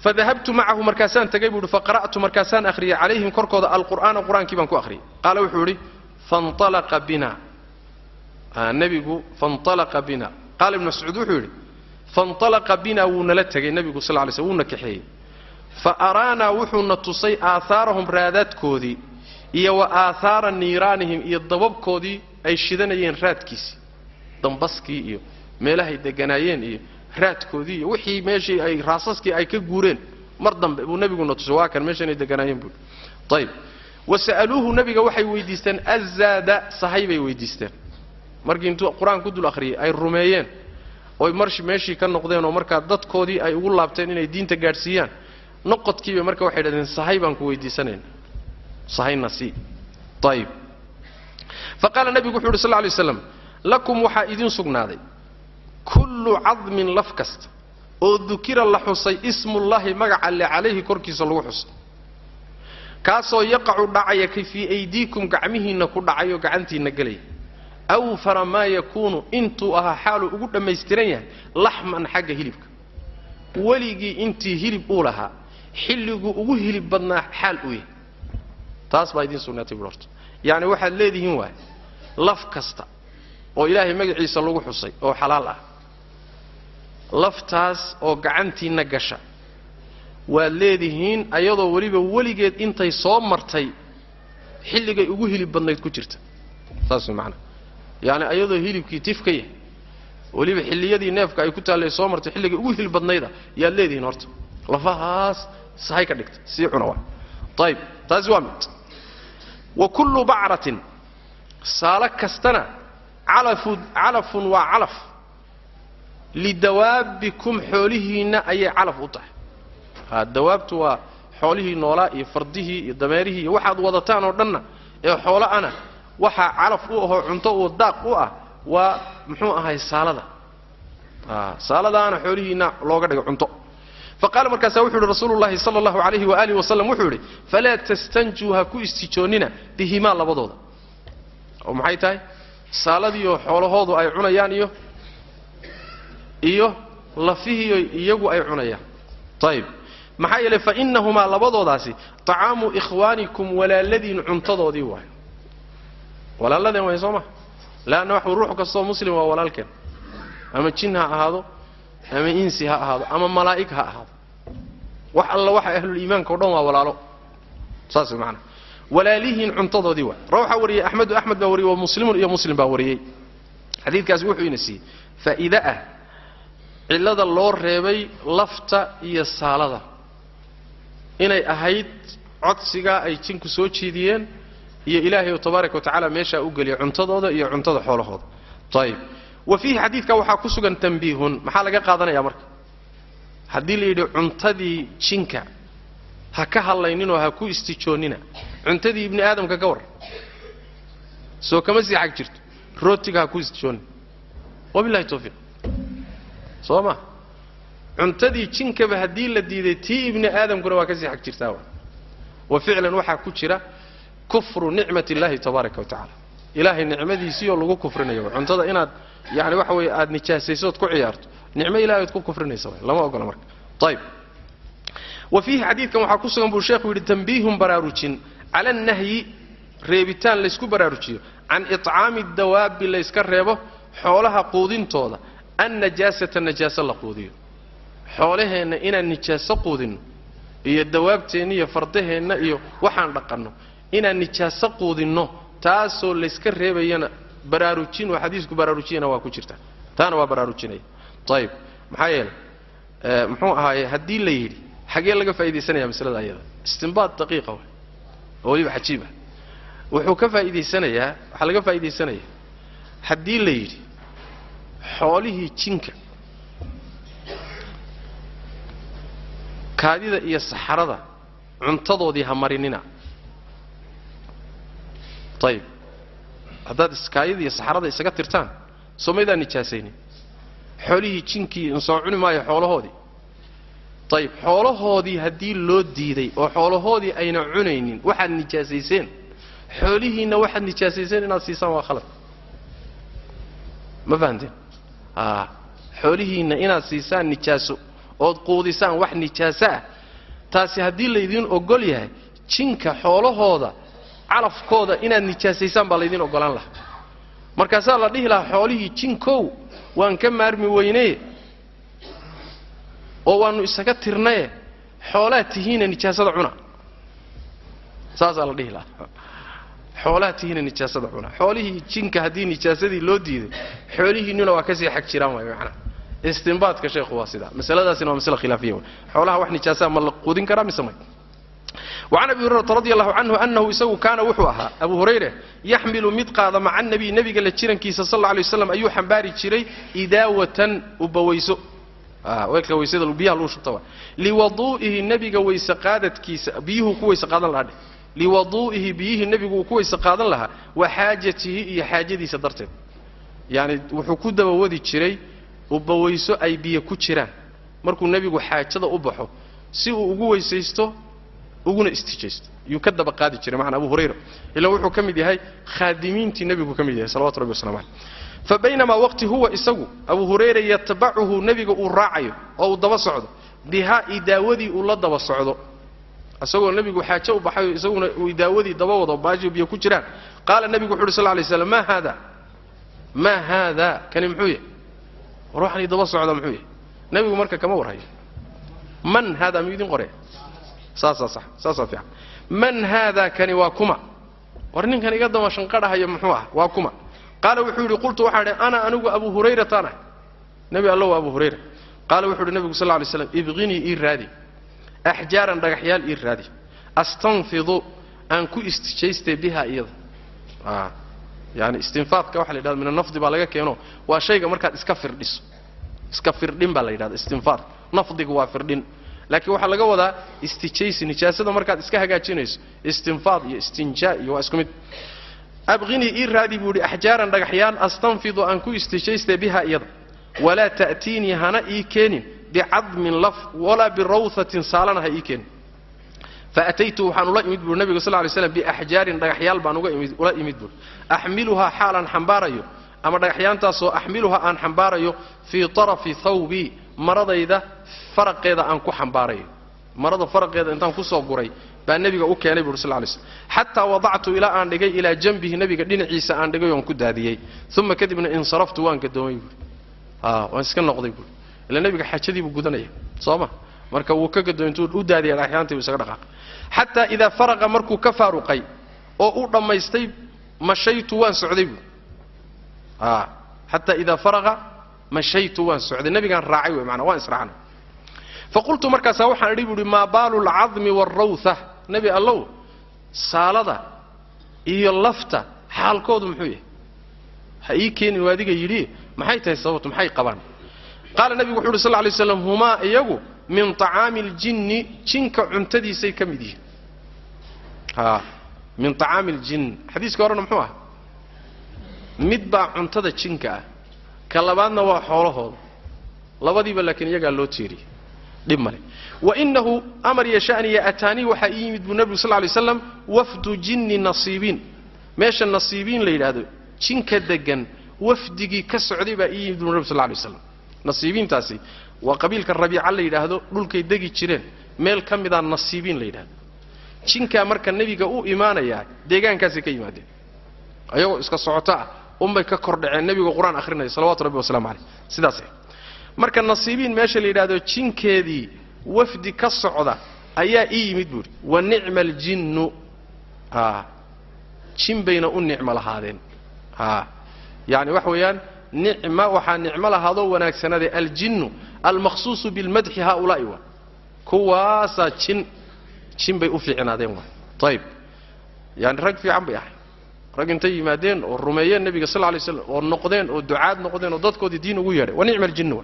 فذهبت معه مركزان تجيبه فقرأت مركزان أخري عليهم كركض القرآن كيف أنكو أخري قال وحوري فانطلق بنا النبي فانطلق بنا قال ابن مسعود وحوري فانطلق بنا ونلتج النبي صلى الله عليه وسلم ونكحي فأرانا وحنا تصي آثارهم رادات كودي وآثار نيرانهم الضباب كودي أي شدنين راد كيسي دنبسكي meelahay deganaayeen iyo raadkoodii wixii meeshii ay raasaskii ay ka guureen mar dambe uu nabigu noqday waa kan meeshan ay deganaayeen buu طيب wasaaluhu nabiga waxay weydiisteen azada sahaybay weydiisteen markii intuu quraan ku dul akhriyay ay rumeeyeen oo marshi meeshii ka noqdeen oo marka dadkoodii ay ugu laabteen inay diinta gaarsiiyaan noqodkiiba marka waxay dhadeen sahayban ku weydiisaneen sahayna si طيب فقال النبي صلى الله عليه وسلم لكم وحا idin sugnaaday كل عظم لفكست oo dukira la xusay ismullahi magaca alle calayhi korkiisa lagu xusay kaasoo yaqacu dhacaya kayfi aydiikum gacmihiinna ku dhacayo gacantiinna galaya aw farama yakunu intuu aha xaalu ugu dhammaystiran yahay laxman xagga hilibka waligii intii hilib uu lahaa xilligu ugu hilib badnaa xaal u yahay taas baa idin sunnatay burto yaani waxaad leedihiin waay laf kasta oo ilaahay magaciisa lagu xusay oo xalaal ah laftaas oo gacantiina gasha waad leedihiin ayadoo waliba waligeed intay soo martay xilligay ugu hilib badnayd ku jirta taas macna yaani ayadoo hilibkii tifka yahay waliba xilliyadii neefka ay ku taalay soo martay xilligay ugu hilib badnayda yaad leedihiin horta lafahaas sahay ka dhigta si cuna waa طيب taas waa mid wa kullu ba'ratin saala kastana calafun waa calaf lidawaabikum xoolihiina ayay calaf u tahay dawaabtu waa xoolihii noolaa iyo fardihii iyo dameerihii iyo waxaad wadataan oo dhanna ee xoolaana waxa calaf u ah cunto oo daaq u ah waa muxuu ahay saalada saaladaana xoolihiina looga dhigo cunto فقال مركز وحول رسول الله صلى الله عليه وآله وسلم وحول فلا تستنجوها كو استجوننا بهما لبضوضا ومحيطاي سالديو حولهوضو أي عنيان إيو لفيه إيو أي عنيان طيب محايل فإنهما لبضوضاسي طعام إخوانكم ولا الذين عنتضوا ديوه ولا الذين ويصومه لأنه وحول روحك الصوم مسلم ولا الكن أما تشينها هذا ama insi ha ahaado ama malaa'ig ha ahaado wax alla waxa ahlul iimaanka oo dhan waa walaalo saas macna walaalihiin cuntadoodii waa rawxa wariye ahmed baa wariye iyo muslim baa wariyay xadiidkaas wuxuu ina siiyay faa'iida ah cilada loo reebay lafta iyo saalada inay ahayd codsiga ay jinku soo jeediyeen iyo ilaahay tabaaraka wa tacaala meesha u galiyay cuntadooda iyo cuntada xoolahooda طيب وفيه حديثك وحا كسغن تنبيه maxaa laga qaadanaya marka hadii la yidhi cuntadii jinka ha ka hadlaynin oo ha ku istijoonina cuntadii ibni aadamka ka war soo kama sii xaq jirto rootiga ha ku istijoonin wabillahi tawfiiq sooma cuntadii jinka ba hadii la diiday tii ibni aadamkuna waa ka sii xaq jirtaa wa ficlan waxa ku jira kufru ni'mati Ilaahi tabaaraka wa ta'ala Ilaahi ni'madiisii oo lagu kufrinayo cuntada inaad يعني وحوي آد نجاسيسوت كعيارت نعمة إلهي تكون كفرنا يسوي لما أقول مرك طيب وفيه حديث كما حكوسا أبو الشيخ ويقول تنبيهم براروتين على النهي ريبتان ليسكو براروتين عن إطعام الدواب اللي يسكر ريبه حولها قودين طولا النجاسة لقودين حولها إن النجاسة قودين هي الدواب تانية فرضها إن إيو وحان لقنه إن النجاسة قودين تاسو اللي يسكر ريبه ينا براروجين وحديثك براروجين waa ku jirta taana waa baraarujinay طيب maxaa yeelay muxuu ahaay hadii la yiri xagee laga faa'iideysanaya masalada ayada istinbaad daqiiqa oo waliba xajiib wuxuu ka faa'iideysanayaa waxa laga faa'iideysanayaa hadii la yiri xoolihii jinka kaadida iyo saxarada cuntadoodii ha marinina طيب haddaad iskaayada iyo saxarada isaga tirtaan soomaydaa nijaasaynin xoolihii jinkii insoo cuni maayo xoolahoodii طيب xoolahoodii haddii loo diiday oo xoolahoodii ayna cunaynin waxaad nijaasayseen xoolihiina waxaad nijaasayseen inaad siisaan waa khalad ma fahanteen xoolihiina inaad siisaan nijaaso ood quudisaan wax nijaaso ah taasi haddii laydin ogol yahay jinka xoolahooda calafkooda inaad nijaasaysaan baa laydin ogolaan lahaa markaasaa la dhihi lahaa xoolihii jinkow waan ka maarmi weynee oo waanu isaga tirnaye xoolaa tihiina nijaasada cuna saasaa la dhihi lahaa xoolaa tihiina nijaasada cuna xoolihii jinka haddii nijaasadii loo diiday xoolihiinnuna waa kasii xag jiraan waay macnaa istinbaadka sheekhu waa sidaa masaladaasina waa masale khilaafiya xoolaha wax nijaasaa ma la quudin karaa mise may وعن أبي هريرة رضي الله عنه أنه يسوي كان وحوها أبو هريرة يحمل مدقاض مع النبي قال لتشيرن كيس صلى الله عليه وسلم أيو حنباري تشيري إداوة وبويسو ويك ويسيد البيها لو شطوا لوضوئه النبي ويس قادت كيس بيه كويس قادن لها لوضوئه بيه النبي كويس قادن لها وحاجته هي حاجتي صدرته يعني وحكود بودي تشيري وبويسو أي بيه كتشيران markuu nabigu xaajada u baxo si uu ugu weysaysto uguna istijaysto yuu ka daba qaadi jiray macna Abu Hurayra ila wuxuu kamid yahay khaadimiintii nabigu kamid yahay sallallahu alayhi wasallam فبينما وقت هو إسقو أبو هريرة يتبعه نبي الراعي أو دبا صعده بها إداودي ولا دبا صعده أسقو النبي حاجة وبحي إسقو إداودي دبا وضع باجي بيكوجران قال النبي صلى الله عليه وسلم ما هذا كان محوية روحني دبا صعده محوية نبي مركا كما ورهي من هذا ميدين قرية صح فيها من هذا كان واكما ورنين كان يقدم شنقرها يا محوها واكما قال وحوري قلت وحوري أنا أبو هريرة أنا نبي الله أبو هريرة قال وحوري النبي صلى الله عليه وسلم ابغني إيرادي أحجارا رجحيال إيرادي أستنفض أنكو استشيست بها أيضا يعني استنفاض كوحل من النفض بالغاك ينو وشيء مركز اسكفر دين بالغاك استنفاض نفض وافر دين لكن waxa laga wadaa istijaysi nijaasada markaad iska hagaajinayso istinfaad iyo istinjaa iyo iskumid abghini iradi budi ahjaran dhagaxyaan astanfidu an ku istijaysta biha iyada wala ta'tini hana keenin bi'admin laf wala birawthatin salanaha keenin فأتيت وحن الله يمد بالنبي صلى الله عليه وسلم بأحجار dhagaxyaal baan uga imid wala imid bur ahmiluha halan xambaarayo ama dhagaxyaantaasoo ahmiluha aan xambaarayo fi tarafi thawbi maradayda farqeeda aan ku xambaarayo marada farqeeda intaan ku soo guray baa nabiga u keenay bur sallallahu alayhi wasallam hatta wada'tu ila aan dhigay ila janbihi nabiga dhinaciisa aan dhigay oo ku daadiyay thumma kadibna in saraftu waan ka doomay waan iska noqday bur ila nabiga xajadii buu gudanayay sooma marka uu ka gadoonto u daadiyay dhagaxyaantii uu isaga dhaqaaq hatta idha faraqa markuu ka faaruqay oo uu dhameystay mashaytu waan socday bur hatta idha faraqa مشيت وان سعد النبي كان راعي معنا وان اسرعنا فقلت مركز وحان ادي ما بال العظم والروثه نبي الله سالده iyo lafta xaalkoodu muxuu yahay hay keenin waadiga yiri maxay tahay sababtu maxay qabaan qala nabigu wuxuu sallallahu alayhi wasallam huma iyagu min ta'amil jinni jinka cuntadiisay kamid yihiin min ta'amil jinn xadiiska horena muxuu ah midba cuntada jinka كلامنا وحوله لبديبا لكن يجعل له تيري دمري وإنه أمر يشأني أتاني وحييم النبي صلى الله عليه وسلم وفد جن نصيبين ماشى النصيبين ليل هذا جن كدجن وفدي كسعدي بأيم النبي صلى الله عليه وسلم نصيبين تاسي وقبيل كالربيع ليل هذا دول كيدجي تشرين ميل كم إذا النصيبين ليل هذا جن كأمر كالنبي جاء إيمانا يا دجان كاسي كيمادين أيوة إسك الصعطاء أمي كقرد النبي والقرآن آخرنا صلوات ربي وسلام عليه سداسه مركز النصيبين ماشى اللي هذا تشين كذي وفد كالصعدة أيا مدبر والنعم الجن تشين بين النعمة هذين يعني وحويان نعمة وحن نعمة هذا ونكسنا الجن المخصوص بالمدح هؤلاء كواسا تشين بيوفي عنادين طيب يعني رج في عم بيحي rag intay yimaadeen oo rumeeyeen nabiga sallallahu alayhi wasallam oo noqdeen oo ducaad noqdeen oo dadkoodii diin ugu yeeray wa ni'mal jinnu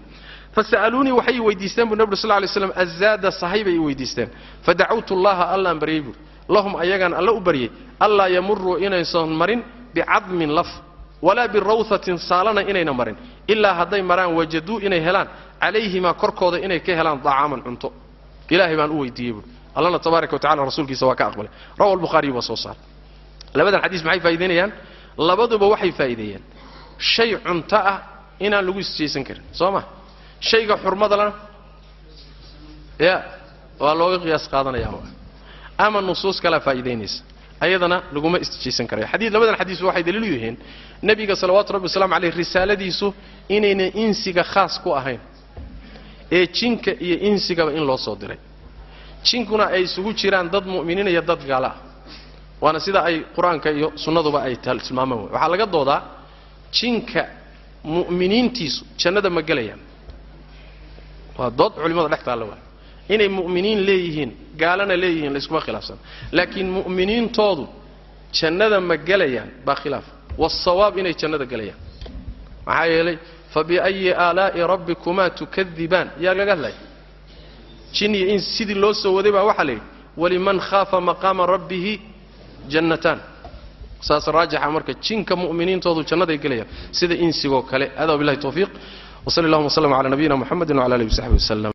fasaluni waxay weydiisteen nabiga sallallahu alayhi wasallam azada sahibay weydiisteen fada'awtu allaha alla bariibu lahum ayagan alla u bariyay alla yamurru inaysan marin bi'admin laf wala birawthatin salana inayna marin illa haday maraan wajadu inay helaan alayhima korkooda inay ka helaan da'aman cunto ilaahi baan u weydiiyay allah tabaaraka wa ta'ala rasuulkiisa waa ka aqbalay rawi al-bukhari wa sahih لبدا الحديث معي فايدينيان لبدوبا waxay faa'iideeyeen shay cunta ah inaan lagu isjeesan karin sooma shayga xurmada lana waa looga qiyaas qaadanaya ama nusuus kala faa'iideynaysa ayadana laguma isjeesan karayo labadan xadiis waxay daliil u yihiin nabiga sallallahu alayhi wasallam alayhi risaaladiisu inayna insiga khaas ku ahayn ee jinka iyo insiga in loo soo diray jinkuna ay isugu jiraan dad mu'miniin iyo dad gaala وانا سيدا اي قرآن كايو سنة با اي تلماما وحا لغا دودا جنك مؤمنين تيسو جنة مقاليا ودود علماء دحت الله اني مؤمنين ليهين قالنا ليهين لسكما خلافا لكن مؤمنين تودو جنة مقاليا با خلاف والصواب اني جنة قاليا معايا لي فبأي آلاء ربكما تكذبان يا قال لي جني ان سيدي لو سودي با waxa leey ولمن خاف مقام ربه جنتان ساس راجح مركه جنك مؤمنين تودو جنده يغليا سيده انسيغو كله هذا بالله التوفيق وصلى الله وسلم على نبينا محمد وعلى اله وصحبه وسلم